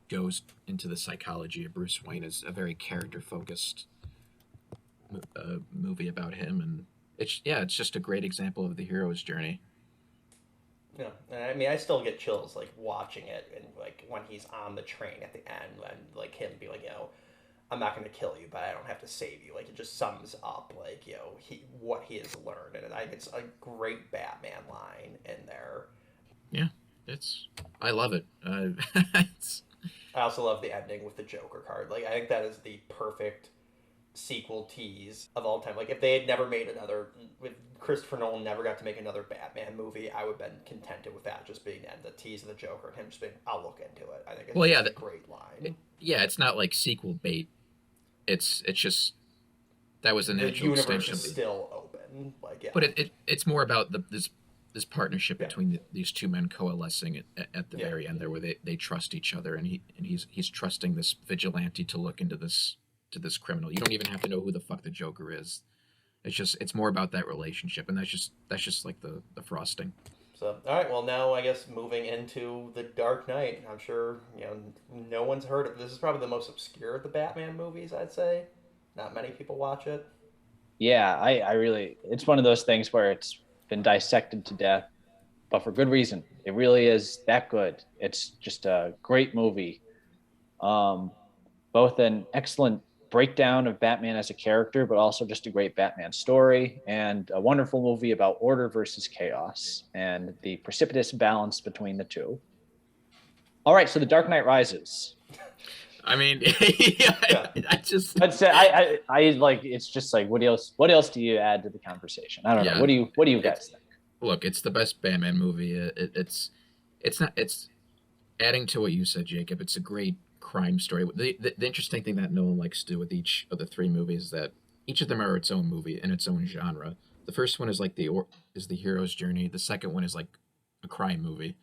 [SPEAKER 2] goes into the psychology of Bruce Wayne. Is a very character focused movie about him, and it's just a great example of the hero's journey.
[SPEAKER 1] Yeah, I mean, I still get chills like watching it, and like when he's on the train at the end, and like him be like, I'm not going to kill you, but I don't have to save you. Like it just sums up like what he has learned, and I think it's a great Batman line in there.
[SPEAKER 2] Yeah, I love it.
[SPEAKER 1] I also love the ending with the Joker card. Like I think that is the perfect sequel tease of all time. Like if they had never made another, if Christopher Nolan never got to make another Batman movie, I would have been contented with that just being the tease of the Joker and him just being, I'll look into it. I think it's a great line.
[SPEAKER 2] It's not like sequel bait. It's just that was the natural
[SPEAKER 1] universe
[SPEAKER 2] extension.
[SPEAKER 1] Is still open. Like yeah.
[SPEAKER 2] But it's more about this partnership between these two men coalescing at the very end there, where they trust each other, and he's trusting this vigilante to look into this criminal. You don't even have to know who the fuck the Joker is. It's more about that relationship, and that's just like the frosting.
[SPEAKER 1] So all right, well now I guess moving into the Dark Knight. I'm sure no one's heard of this. Is probably the most obscure of the Batman movies, I'd say. Not many people watch it.
[SPEAKER 3] Yeah, I really, it's one of those things where it's been dissected to death, but for good reason. It really is that good. It's just a great movie. Both an excellent breakdown of Batman as a character, but also just a great Batman story, and a wonderful movie about order versus chaos and the precipitous balance between the two. All right, so The Dark Knight Rises.
[SPEAKER 2] I mean,
[SPEAKER 3] I like, it's just like, what else do you add to the conversation? I don't know. What do you guys think?
[SPEAKER 2] Look, it's the best Batman movie. It's adding to what you said, Jacob. It's a great crime story. The interesting thing that Nolan likes to do with each of the three movies is that each of them are its own movie in its own genre. The first one is like the hero's journey. The second one is like a crime movie,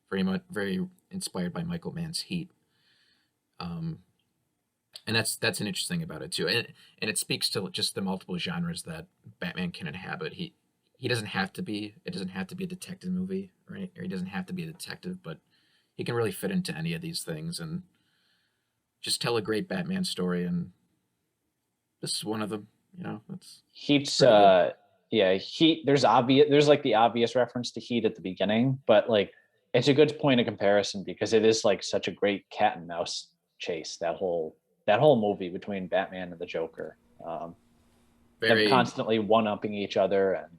[SPEAKER 2] very inspired by Michael Mann's Heat. And that's an interesting about it too, and it speaks to just the multiple genres that Batman can inhabit. He doesn't have to be. It doesn't have to be a detective movie, right? Or he doesn't have to be a detective, but he can really fit into any of these things and just tell a great Batman story. And this is one of them. It's
[SPEAKER 3] Heat's. Heat. There's like the obvious reference to Heat at the beginning, but like it's a good point of comparison because it is like such a great cat and mouse chase, that whole movie between Batman and the Joker. Them constantly one-upping each other, and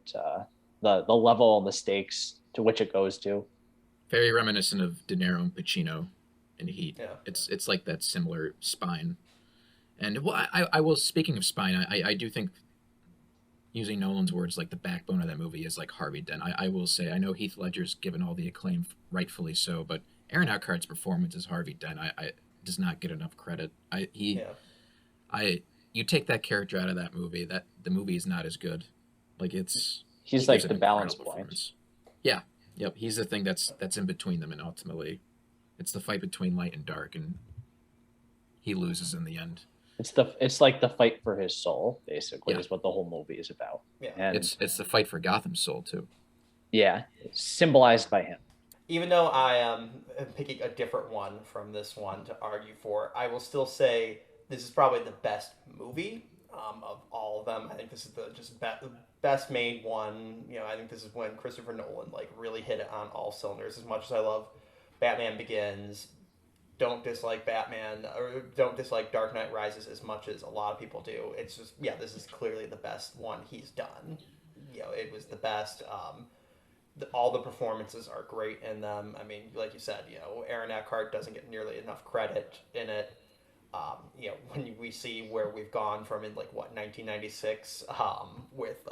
[SPEAKER 3] the level and the stakes to which it goes to.
[SPEAKER 2] Very reminiscent of De Niro and Pacino in Heat.
[SPEAKER 1] Yeah.
[SPEAKER 2] It's like that similar spine. And well, I will, speaking of spine, I do think, using Nolan's words, like the backbone of that movie is like Harvey Dent. I will say, I know Heath Ledger's given all the acclaim, rightfully so, but Aaron Eckhart's performance as Harvey Dent does not get enough credit. You take that character out of that movie, that the movie is not as good. Like
[SPEAKER 3] he's like the balance point.
[SPEAKER 2] Yeah. Yep. He's the thing that's in between them, and ultimately It's the fight between light and dark, and he loses in the end.
[SPEAKER 3] It's like the fight for his soul, basically,
[SPEAKER 2] Yeah.
[SPEAKER 3] is what the whole movie is about.
[SPEAKER 1] Yeah.
[SPEAKER 3] And
[SPEAKER 2] It's the fight for Gotham's soul too.
[SPEAKER 3] yeah, it's symbolized by him.
[SPEAKER 1] Even though I am picking a different one from this one to argue for, I will still say this is probably the best movie of all of them. I think this is the best made one. You know, I think this is when Christopher Nolan like really hit it on all cylinders. As much as I love Batman Begins, don't dislike Batman or don't dislike Dark Knight Rises as much as a lot of people do. It's just yeah, this is clearly the best one he's done. You know, it was the best. All the performances are great in them. I mean, like you said, you know, Aaron Eckhart doesn't get nearly enough credit in it. You know, when we see where we've gone from in like what 1996 with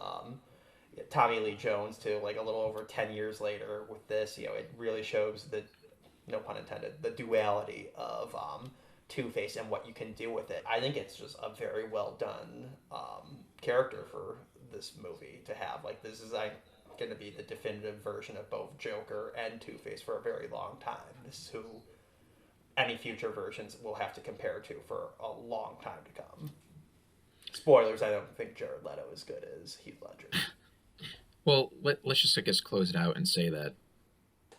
[SPEAKER 1] Tommy Lee Jones to like a little over 10 years later with this, you know, it really shows the no pun intended the duality of Two-Face and what you can do with it. I think it's just a very well done character for this movie to have. Like this is going to be the definitive version of both Joker and Two-Face for a very long time. This is who any future versions will have to compare to for a long time to come. Spoilers, I don't think Jared Leto is good as Heath Ledger.
[SPEAKER 2] Well, let's just, I guess, close it out and say that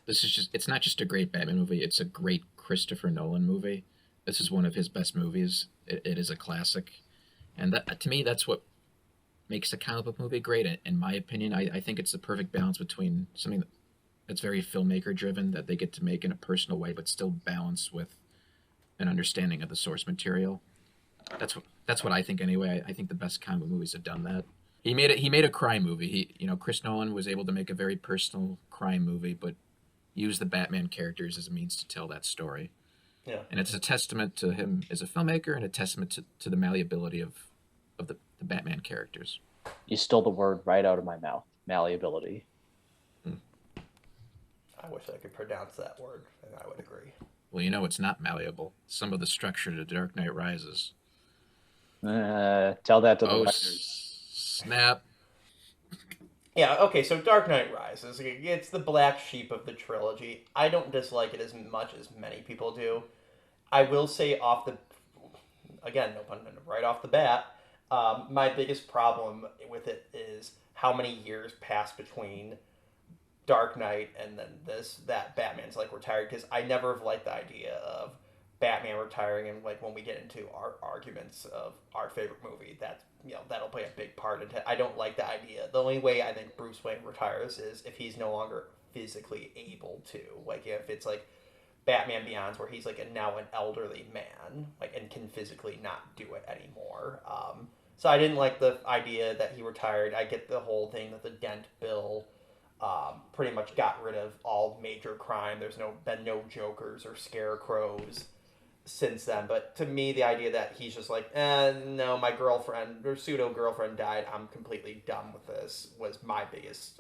[SPEAKER 2] this is just, it's not just a great Batman movie, it's a great Christopher Nolan movie. This is one of his best movies. It is a classic. And that, to me, that's what makes a comic book movie great. In my opinion, I think it's the perfect balance between something that's very filmmaker driven, that they get to make in a personal way, but still balanced with an understanding of the source material. That's what I think anyway. I think the best comic book movies have done that. He made a crime movie. Chris Nolan was able to make a very personal crime movie, but use the Batman characters as a means to tell that story.
[SPEAKER 1] Yeah.
[SPEAKER 2] And it's a testament to him as a filmmaker and a testament to the malleability of the Batman characters.
[SPEAKER 3] You stole the word right out of my mouth. Malleability.
[SPEAKER 1] I wish I could pronounce that word, and I would agree.
[SPEAKER 2] Well, it's not malleable. Some of the structure to Dark Knight Rises.
[SPEAKER 3] Tell that to the
[SPEAKER 2] writers. Snap.
[SPEAKER 1] Yeah, okay, so Dark Knight Rises, it's the black sheep of the trilogy. I don't dislike it as much as many people do. I will say again, no pun intended, right off the bat, my biggest problem with it is how many years pass between Dark Knight and then that Batman's like retired, because I never have liked the idea of Batman retiring, and like when we get into our arguments of our favorite movie, that'll play a big part into it. I don't like the idea. The only way I think Bruce Wayne retires is if he's no longer physically able to. Like if it's like Batman Beyond's where he's like now an elderly man, like, and can physically not do it anymore. So I didn't like the idea that he retired. I get the whole thing that the Dent bill pretty much got rid of all major crime. There's been no Jokers or Scarecrows since then. But to me, the idea that he's just like, no, my girlfriend or pseudo girlfriend died, I'm completely done with this, was my biggest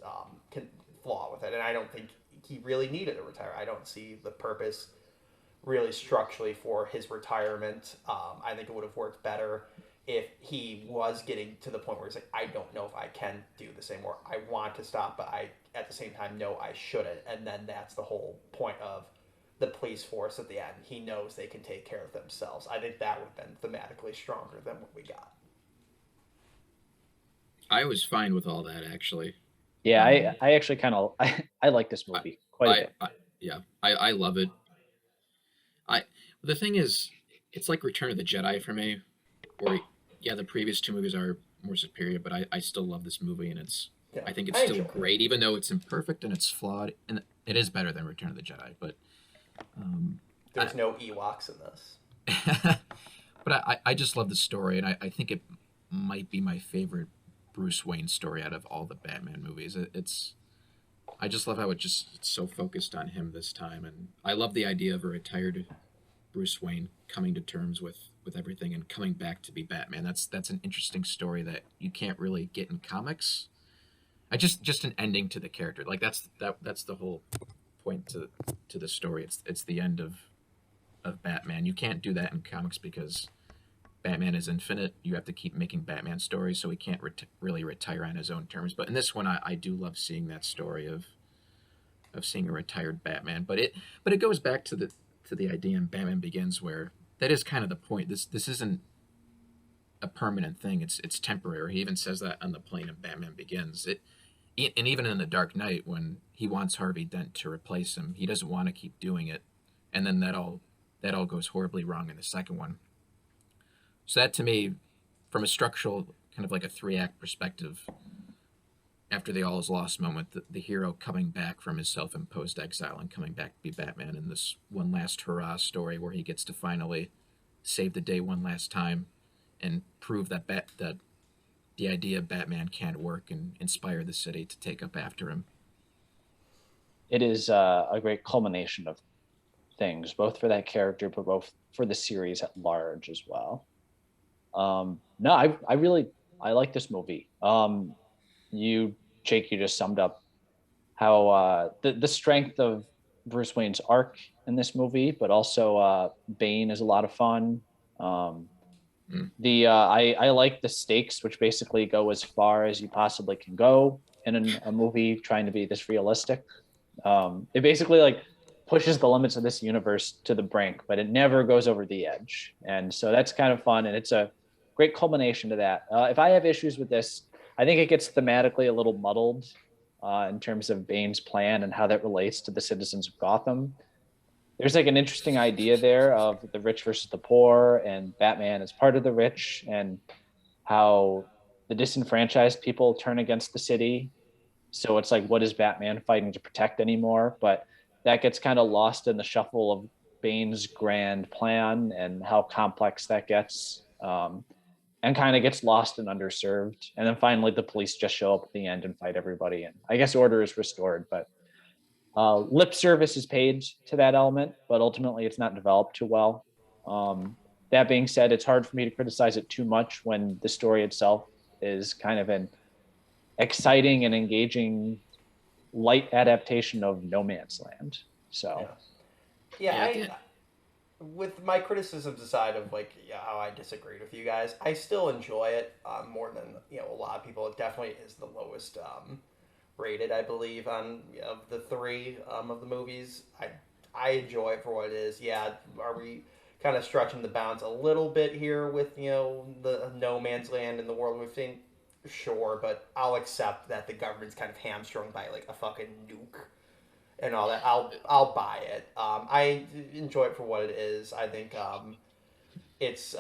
[SPEAKER 1] flaw with it. And I don't think he really needed to retire. I don't see the purpose really structurally for his retirement. I think it would have worked better if he was getting to the point where he's like, I don't know if I can do this anymore. I want to stop, but I, at the same time, know I shouldn't. And then that's the whole point of the police force at the end. He knows they can take care of themselves. I think that would have been thematically stronger than what we got.
[SPEAKER 2] I was fine with all that, actually.
[SPEAKER 3] Yeah, I actually kind of I like this movie quite a bit.
[SPEAKER 2] I love it. The thing is, it's like Return of the Jedi for me, where the previous two movies are more superior, but I still love this movie, and I think it's still great, even though it's imperfect and it's flawed, and it is better than Return of the Jedi. But
[SPEAKER 1] there's no Ewoks in this.
[SPEAKER 2] But I just love the story, and I think it might be my favorite Bruce Wayne story out of all the Batman movies. I just love how it's so focused on him this time, and I love the idea of a retired Bruce Wayne coming to terms with everything and coming back to be Batman. That's an interesting story that you can't really get in comics. Just an ending to the character. Like that's the whole point to the story. It's the end of Batman. You can't do that in comics because Batman is infinite. You have to keep making Batman stories, so he can't really retire on his own terms. But in this one, I do love seeing that story of seeing a retired Batman. But it goes back to to the idea in Batman Begins where that is kind of the point. This isn't a permanent thing. It's temporary. He even says that on the plane in Batman Begins. And even in The Dark Knight, when he wants Harvey Dent to replace him, he doesn't want to keep doing it, and then that all goes horribly wrong in the second one. So that to me, from a structural kind of like a 3-act perspective, after the all is lost moment, the hero coming back from his self-imposed exile and coming back to be Batman in this one last hurrah story where he gets to finally save the day one last time and prove that that the idea of Batman can't work and inspire the city to take up after him.
[SPEAKER 3] It is a great culmination of things, both for that character, but both for the series at large as well. No, I really I like this movie. You Jake, you just summed up how the strength of Bruce Wayne's arc in this movie, but also Bane is a lot of fun. I like the stakes, which basically go as far as you possibly can go in a movie trying to be this realistic. It basically like pushes the limits of this universe to the brink, but it never goes over the edge, and so that's kind of fun, and it's a great culmination to that. If I have issues with this, I think it gets thematically a little muddled in terms of Bane's plan and how that relates to the citizens of Gotham. There's like an interesting idea there of the rich versus the poor, and Batman is part of the rich, and how the disenfranchised people turn against the city. So it's like, what is Batman fighting to protect anymore? But that gets kind of lost in the shuffle of Bane's grand plan and how complex that gets, and kind of gets lost and underserved. And then finally, the police just show up at the end and fight everybody. And I guess order is restored, but lip service is paid to that element, but ultimately it's not developed too well. That being said, it's hard for me to criticize it too much when the story itself is kind of an exciting and engaging light adaptation of No Man's Land. So,
[SPEAKER 1] With my criticisms aside of how I disagreed with you guys, I still enjoy it more than a lot of people. It definitely is the lowest rated, I believe, on of the three of the movies. I enjoy it for what it is. Yeah, are we kind of stretching the bounds a little bit here with the No Man's Land in the world we've seen? Sure, but I'll accept that the government's kind of hamstrung by a fucking nuke and all that. I'll buy it. I enjoy it for what it is. I think it's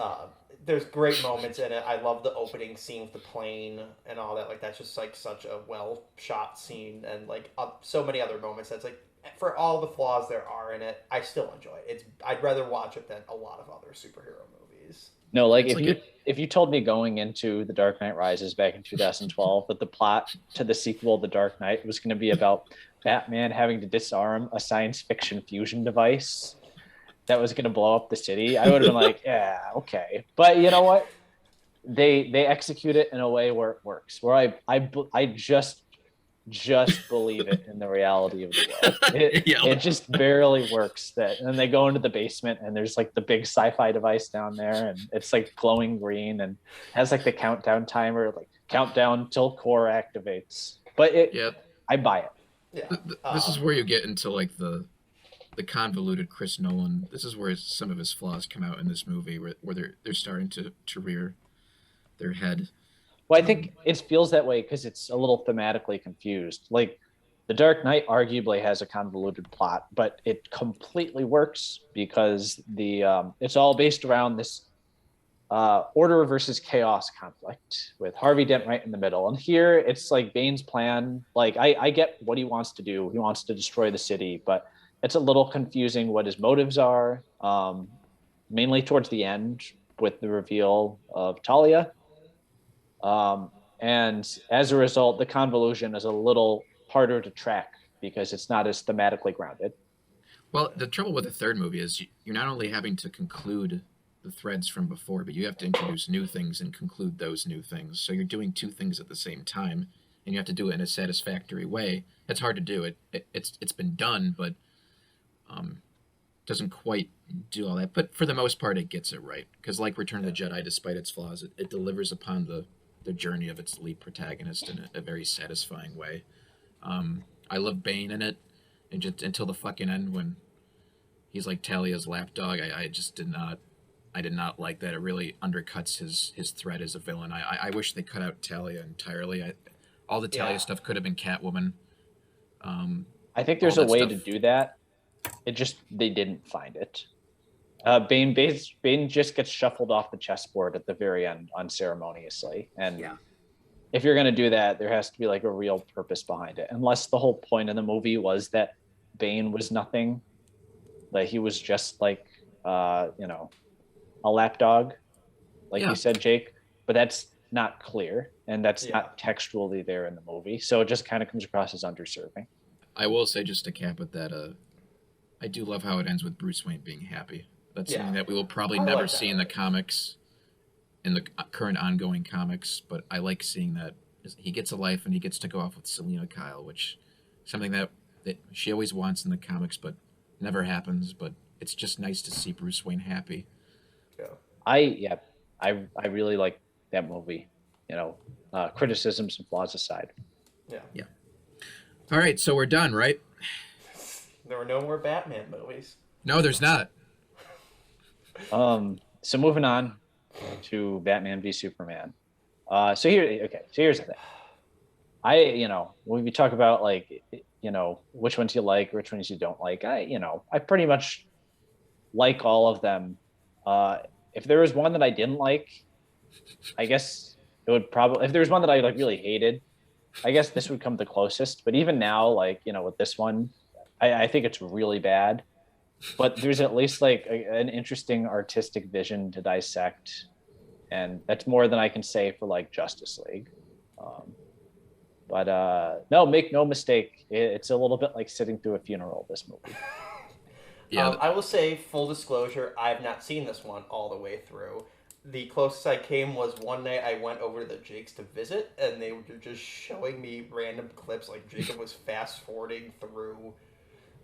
[SPEAKER 1] there's great moments in it. I love the opening scene with the plane and all that. That's just such a well shot scene, and so many other moments. That's for all the flaws there are in it, I still enjoy it. I'd rather watch it than a lot of other superhero movies.
[SPEAKER 3] No, if you told me going into The Dark Knight Rises back in 2012 that the plot to the sequel, The Dark Knight, was going to be about Batman having to disarm a science fiction fusion device that was going to blow up the city, I would have been like, yeah, okay. But you know what? They execute it in a way where it works. Where I just believe it in the reality of the world. It just barely works. And then they go into the basement and there's the big sci-fi device down there, and it's glowing green and has the countdown timer, countdown till core activates. But I buy it.
[SPEAKER 2] Yeah. This is where you get into the convoluted Chris Nolan. This is where some of his flaws come out in this movie, where they're starting to rear their head.
[SPEAKER 3] Well, I think it feels that way because it's a little thematically confused. The Dark Knight arguably has a convoluted plot, but it completely works because it's all based around this order versus chaos conflict with Harvey Dent right in the middle. And here it's Bane's plan. I get what he wants to do. He wants to destroy the city, but it's a little confusing what his motives are, mainly towards the end with the reveal of Talia. And as a result, the convolution is a little harder to track because it's not as thematically grounded.
[SPEAKER 2] Well, the trouble with the third movie is you're not only having to conclude the threads from before, but you have to introduce new things and conclude those new things. So you're doing two things at the same time, and you have to do it in a satisfactory way. It's hard to do. It's been done, but doesn't quite do all that. But for the most part, it gets it right. Because Return of the Jedi, despite its flaws, it delivers upon the journey of its lead protagonist in a very satisfying way. I love Bane in it, and just until the fucking end when he's like Talia's lapdog. I just did not like that. It really undercuts his threat as a villain. I wish they cut out Talia entirely. All the Talia
[SPEAKER 1] Yeah.
[SPEAKER 2] stuff could have been Catwoman.
[SPEAKER 3] I think
[SPEAKER 2] All
[SPEAKER 3] there's a
[SPEAKER 2] that
[SPEAKER 3] way
[SPEAKER 2] stuff.
[SPEAKER 3] to do that. It just they didn't find it. Bane just gets shuffled off the chessboard at the very end unceremoniously, and
[SPEAKER 2] Yeah.
[SPEAKER 3] if you're gonna do that, there has to be like a real purpose behind it. Unless the whole point of the movie was that Bane was nothing, that he was just like a lapdog, like
[SPEAKER 2] Yeah.
[SPEAKER 3] you said, Jake. But that's not clear, and that's
[SPEAKER 1] Yeah.
[SPEAKER 3] not textually there in the movie, so it just kind of comes across as underserving.
[SPEAKER 2] I will say just to cap with that, I do love how it ends with Bruce Wayne being happy. That's
[SPEAKER 1] Yeah.
[SPEAKER 2] something that we will probably
[SPEAKER 1] I
[SPEAKER 2] never
[SPEAKER 1] like
[SPEAKER 2] see
[SPEAKER 1] that.
[SPEAKER 2] in the comics, in the current ongoing comics. But I like seeing that he gets a life and he gets to go off with Selena Kyle, which something that she always wants in the comics, but never happens. But it's just nice to see Bruce Wayne happy.
[SPEAKER 1] Yeah.
[SPEAKER 3] I really like that movie. Criticisms and flaws aside.
[SPEAKER 1] Yeah.
[SPEAKER 2] Yeah. All right, so we're done, right?
[SPEAKER 1] There were no more Batman movies.
[SPEAKER 2] No, there's not.
[SPEAKER 3] So moving on to Batman v Superman. So here's the thing. When we talk about like, which ones you like, which ones you don't like, I pretty much like all of them. If there was one that I didn't like, I guess it would probably, if there was one that I like really hated, I guess this would come the closest. But even now, like, with this one, I think it's really bad. But there's at least like an interesting artistic vision to dissect. And that's more than I can say for like Justice League. But no, make no mistake, it's a little bit like sitting through a funeral, this movie.
[SPEAKER 2] Yeah.
[SPEAKER 1] I will say, full disclosure, I have not seen this one all the way through. The closest I came was one night I went over to the Jakes to visit, and they were just showing me random clips. Like, Jacob was fast forwarding through,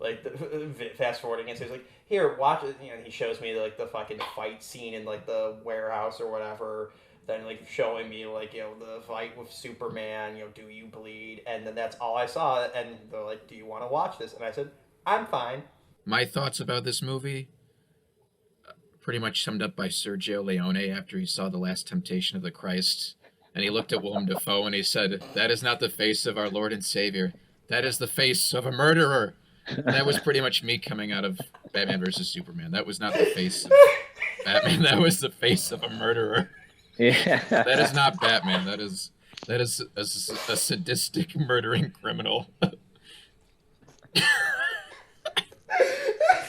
[SPEAKER 1] like, fast forwarding, and so he's like, "Here, watch it." He shows me like the fucking fight scene in like the warehouse or whatever. Then like showing me like the fight with Superman. Do you bleed? And then that's all I saw. And they're like, "Do you want to watch this?" And I said, "I'm fine."
[SPEAKER 2] My thoughts about this movie pretty much summed up by Sergio Leone after he saw The Last Temptation of the Christ. And he looked at Willem Dafoe and he said, "That is not the face of our Lord and Savior. That is the face of a murderer." And that was pretty much me coming out of Batman versus Superman. That was not the face of Batman. That was the face of a murderer.
[SPEAKER 3] Yeah.
[SPEAKER 2] That is not Batman. That is a sadistic murdering criminal.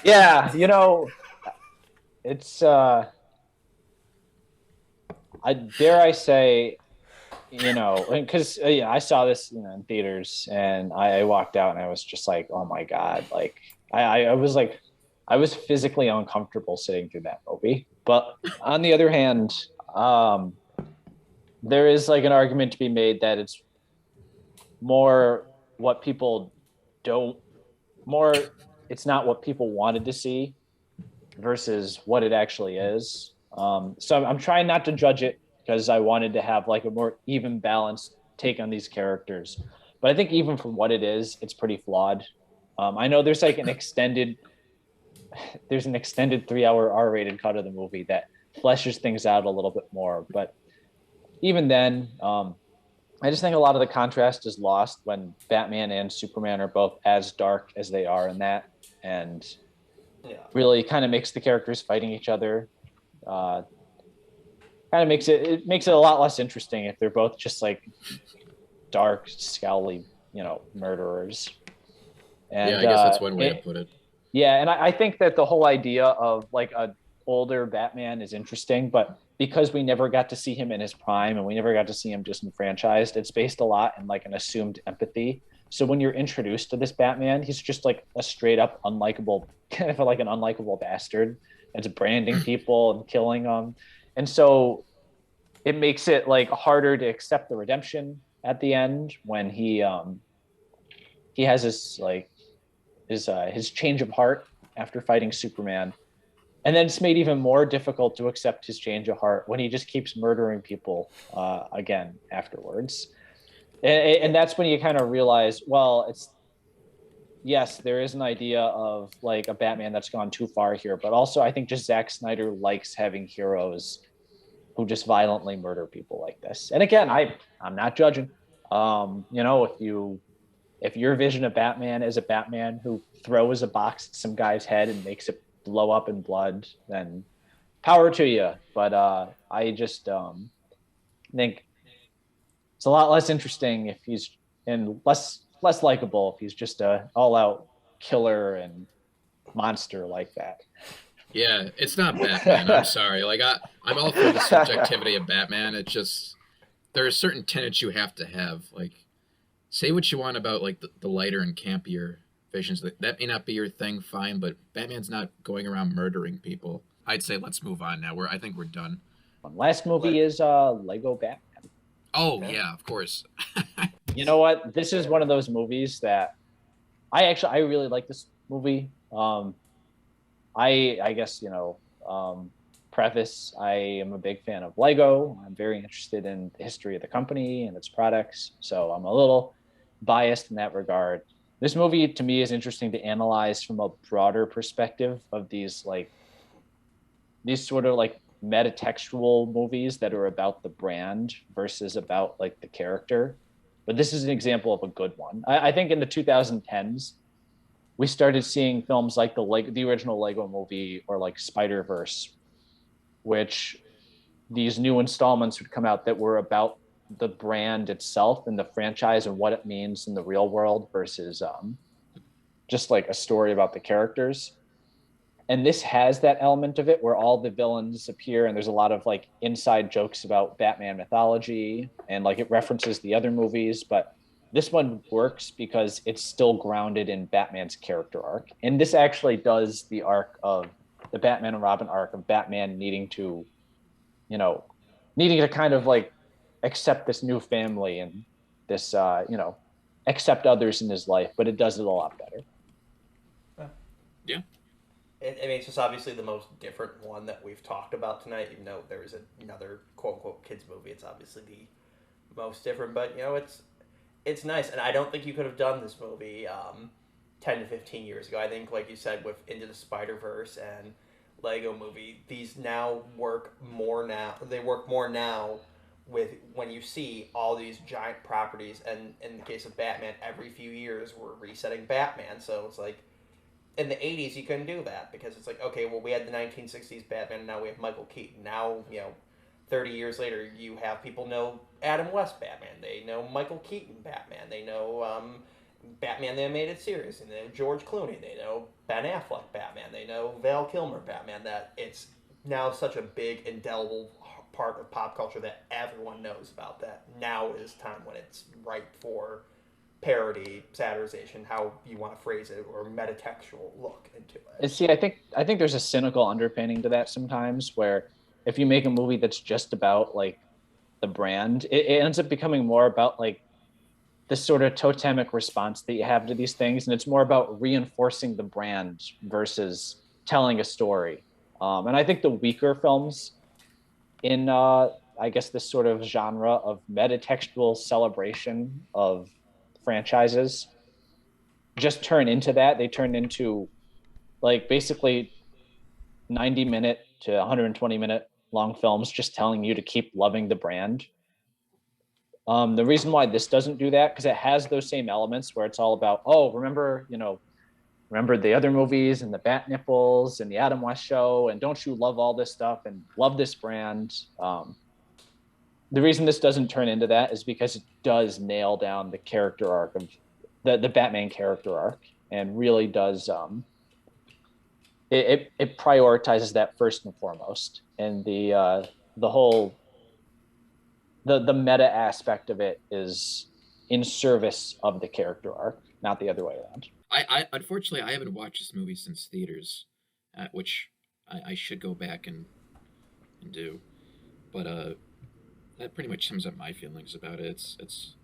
[SPEAKER 3] Yeah, it's I dare I say, because I saw this in theaters, and I walked out and I was just like, oh my god, like I was like, I was physically uncomfortable sitting through that movie. But on the other hand, there is like an argument to be made that it's more what people don't more it's not what people wanted to see versus what it actually is. So I'm trying not to judge it because I wanted to have like a more even balanced take on these characters. But I think even for what it is, it's pretty flawed. I know there's like an extended 3-hour R-rated cut of the movie that fleshes things out a little bit more. But even then, I just think a lot of the contrast is lost when Batman and Superman are both as dark as they are in that, and really kind of makes the characters fighting each other. Kind of makes it a lot less interesting if they're both just like dark, scowly, murderers. And
[SPEAKER 2] yeah, I guess that's one way to put it.
[SPEAKER 3] Yeah, and I think that the whole idea of like a older Batman is interesting, but because we never got to see him in his prime and we never got to see him disenfranchised, it's based a lot in like an assumed empathy. So when you're introduced to this Batman, he's just like a straight up unlikable, kind of like an unlikable bastard. It's branding people and killing them. And so it makes it like harder to accept the redemption at the end when he has this like his change of heart after fighting Superman. And then it's made even more difficult to accept his change of heart when he just keeps murdering people again afterwards. And that's when you kind of realize, well, yes, there is an idea of like a Batman that's gone too far here, but also I think just Zack Snyder likes having heroes who just violently murder people like this. And again, I'm not judging. If your vision of Batman is a Batman who throws a box at some guy's head and makes it blow up in blood, then power to you. But I just think it's a lot less interesting if he's and less likable if he's just a all out killer and monster like that.
[SPEAKER 2] Yeah, it's not Batman. I'm sorry. Like I'm all for the subjectivity of Batman. It just there are certain tenets you have to have. Like say what you want about like the lighter and campier visions. That may not be your thing, fine, but Batman's not going around murdering people. I'd say let's move on now. I think we're done.
[SPEAKER 3] Last movie is Lego Batman.
[SPEAKER 2] Oh yeah, of course.
[SPEAKER 3] You know what? This is one of those movies that I really like this movie. I guess preface. I am a big fan of Lego. I'm very interested in the history of the company and its products, so I'm a little biased in that regard. This movie to me is interesting to analyze from a broader perspective of these sort of like metatextual movies that are about the brand versus about like the character. But this is an example of a good one. I think in the 2010s, we started seeing films like the original Lego movie or like Spider-Verse, which these new installments would come out that were about the brand itself and the franchise and what it means in the real world versus just like a story about the characters. And this has that element of it where all the villains appear and there's a lot of like inside jokes about Batman mythology and like it references the other movies, but this one works because it's still grounded in Batman's character arc. And this actually does the arc of the Batman and Robin arc of Batman needing to kind of like accept this new family and this accept others in his life, but it does it a lot better.
[SPEAKER 2] Yeah.
[SPEAKER 1] I mean, it's just obviously the most different one that we've talked about tonight. Even though there is another quote unquote kids movie, it's obviously the most different. But it's nice, and I don't think you could have done this movie 10 to 15 years ago. I think, like you said, with Into the Spider-Verse and Lego Movie, these now work more now. They work more now with when you see all these giant properties, and in the case of Batman, every few years we're resetting Batman. So it's like in the 80s you couldn't do that because it's like, okay, well, we had the 1960s Batman, and now we have Michael Keaton. Now 30 years later, you have people know Adam West Batman. They know Michael Keaton Batman. They know Batman the Animated Series. And they know George Clooney. They know Ben Affleck Batman. They know Val Kilmer Batman. That it's now such a big, indelible part of pop culture that everyone knows about that. Now is time when it's ripe for parody, satirization, how you want to phrase it, or metatextual look into it.
[SPEAKER 3] And see, I think there's a cynical underpinning to that sometimes where if you make a movie that's just about like the brand, it ends up becoming more about like this sort of totemic response that you have to these things, and it's more about reinforcing the brand versus telling a story. And I think the weaker films in I guess this sort of genre of metatextual celebration of franchises just turn into that. They turn into like basically 90-minute to 120-minute long films just telling you to keep loving the brand. The reason why this doesn't do that, because it has those same elements where it's all about, oh, remember the other movies and the bat nipples and the Adam West show, and don't you love all this stuff and love this brand? The reason this doesn't turn into that is because it does nail down the character arc of the Batman character arc, and really does it prioritizes that first and foremost, and the whole the meta aspect of it is in service of the character arc, not the other way around.
[SPEAKER 2] I unfortunately I haven't watched this movie since theaters, which I should go back and do, but that pretty much sums up my feelings about it. It's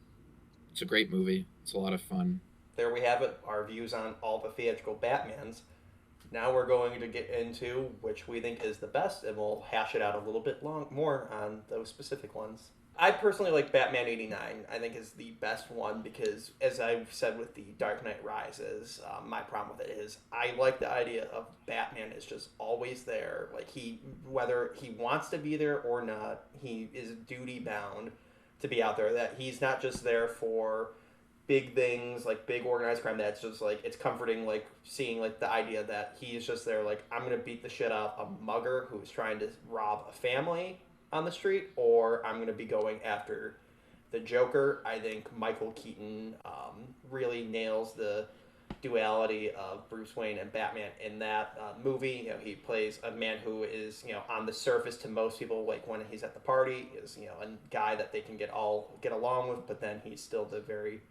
[SPEAKER 2] a great movie. It's a lot of fun.
[SPEAKER 1] There we have it. Our views on all the theatrical Batmans. Now we're going to get into which we think is the best, and we'll hash it out a little bit more on those specific ones. I personally like Batman '89. I think is the best one because, as I've said with the Dark Knight Rises, my problem with it is I like the idea of Batman is just always there. Like whether he wants to be there or not, he is duty bound to be out there. That he's not just there for big things like big organized crime. That's just like it's comforting, like seeing like the idea that he's just there. Like I'm gonna beat the shit out of a mugger who's trying to rob a family on the street, or I'm going to be going after the Joker. I think Michael Keaton really nails the duality of Bruce Wayne and Batman in that movie. You know, he plays a man who is, you know, on the surface to most people, like when he's at the party, is, you know, a guy that they can get along with, but then he's still the very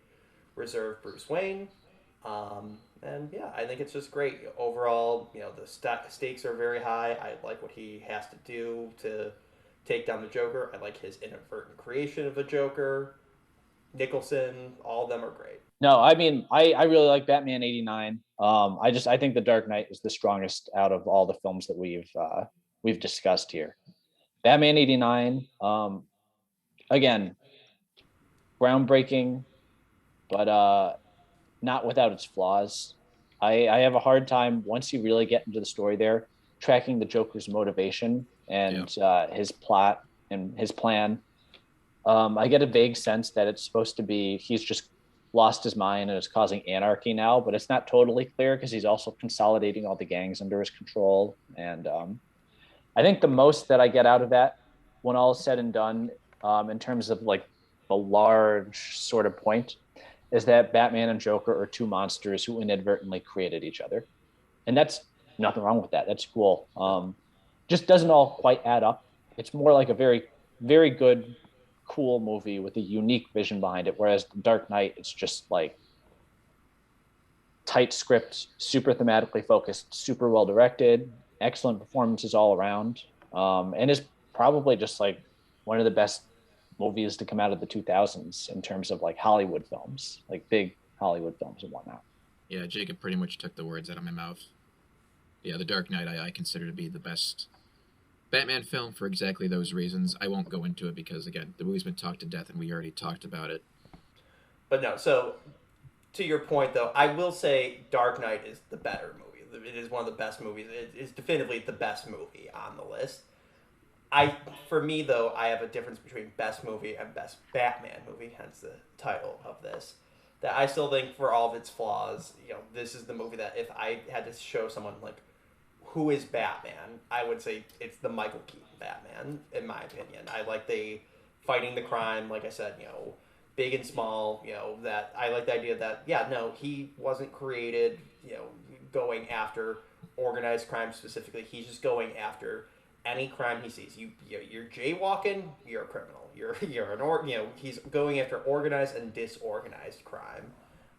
[SPEAKER 1] reserved Bruce Wayne. And yeah, I think it's just great overall. You know, the stakes are very high. I like what he has to do to take down the Joker. I like his inadvertent creation of the Joker. Nicholson, all of them are great.
[SPEAKER 3] No, I mean, I really like Batman '89. I think The Dark Knight is the strongest out of all the films that we've discussed here. Batman '89, again, groundbreaking, but not without its flaws. I have a hard time once you really get into the story there, tracking the Joker's motivation and his plot and his plan. I get a vague sense that it's supposed to be he's just lost his mind and is causing anarchy now, but it's not totally clear because he's also consolidating all the gangs under his control. And I think the most that I get out of that, when all is said and done, in terms of like the large sort of point, is that Batman and Joker are two monsters who inadvertently created each other, and that's nothing wrong with that. That's cool. Just doesn't all quite add up. It's more like a very, very good, cool movie with a unique vision behind it. Whereas The Dark Knight, it's just like tight script, super thematically focused, super well directed, excellent performances all around, and is probably just like one of the best movies to come out of the 2000s in terms of like Hollywood films, like big Hollywood films and whatnot.
[SPEAKER 2] Yeah, Jacob pretty much took the words out of my mouth. Yeah, The Dark Knight I consider to be the best Batman film for exactly those reasons. I won't go into it because, again, the movie's been talked to death and we already talked about it.
[SPEAKER 1] But no, so to your point though, I will say Dark Knight is the better movie. It is one of the best movies. It is definitively the best movie on the list. For me though, I have a difference between best movie and best Batman movie, hence the title of this. That I still think, for all of its flaws, you know, this is the movie that if I had to show someone like who is Batman, I would say it's the Michael Keaton Batman, in my opinion. I like the fighting the crime, like I said, you know, big and small, you know, that I like the idea that, yeah, no, he wasn't created, you know, going after organized crime specifically. He's just going after any crime he sees. You're jaywalking, you're a criminal. You're you know, he's going after organized and disorganized crime.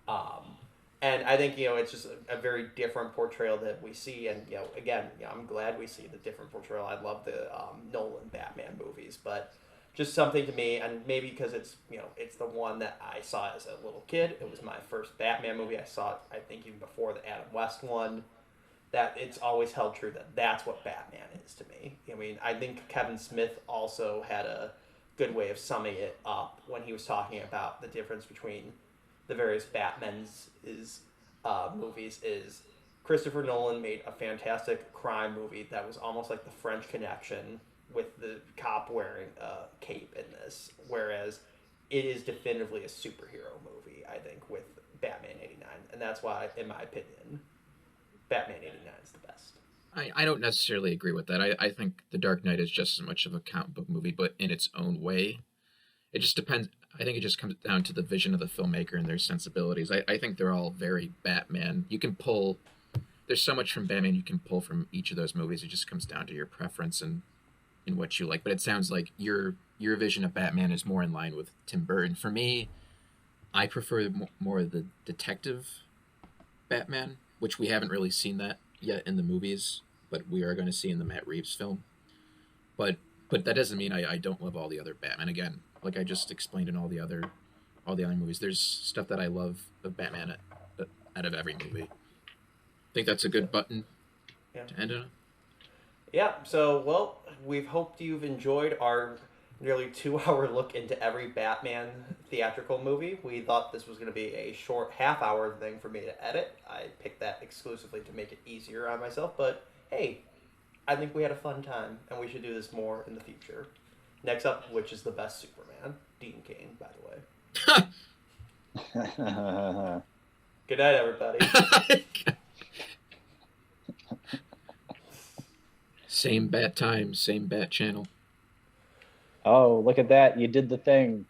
[SPEAKER 1] Um, and I think, you know, it's just a very different portrayal that we see. And, you know, again, you know, I'm glad we see the different portrayal. I love the Nolan Batman movies, but just something to me, and maybe because it's, you know, it's the one that I saw as a little kid. It was my first Batman movie. I saw it, I think, even before the Adam West one. That it's always held true that that's what Batman is to me. I mean, I think Kevin Smith also had a good way of summing it up when he was talking about the difference between the various Batman's movies. Is Christopher Nolan made a fantastic crime movie that was almost like the French Connection with the cop wearing a cape in this, whereas it is definitively a superhero movie, I think, with Batman '89, and that's why, in my opinion, Batman '89 is the best.
[SPEAKER 2] I don't necessarily agree with that. I think The Dark Knight is just as much of a comic book movie, but in its own way. It just depends. I think it just comes down to the vision of the filmmaker and their sensibilities. I think they're all very Batman. You can pull, there's so much from Batman you can pull from each of those movies. It just comes down to your preference and what you like. But it sounds like your vision of Batman is more in line with Tim Burton. For me, I prefer more the detective Batman, which we haven't really seen that yet in the movies, but we are going to see in the Matt Reeves film. But but that doesn't mean I don't love all the other Batman. Again, like I just explained in all the other movies, there's stuff that I love of Batman out of every movie. I think that's a good button
[SPEAKER 1] Yeah.
[SPEAKER 2] to end on.
[SPEAKER 1] Yeah. So, well, we've hoped you've enjoyed our nearly 2 hour look into every Batman theatrical movie. We thought this was going to be a short half-hour thing for me to edit. I picked that exclusively to make it easier on myself, but hey, I think we had a fun time, and we should do this more in the future. Next up, which is the best Superman? Dean Cain, by the way. Good night, everybody.
[SPEAKER 2] Same bat time, same bat channel.
[SPEAKER 3] Oh, look at that. You did the thing.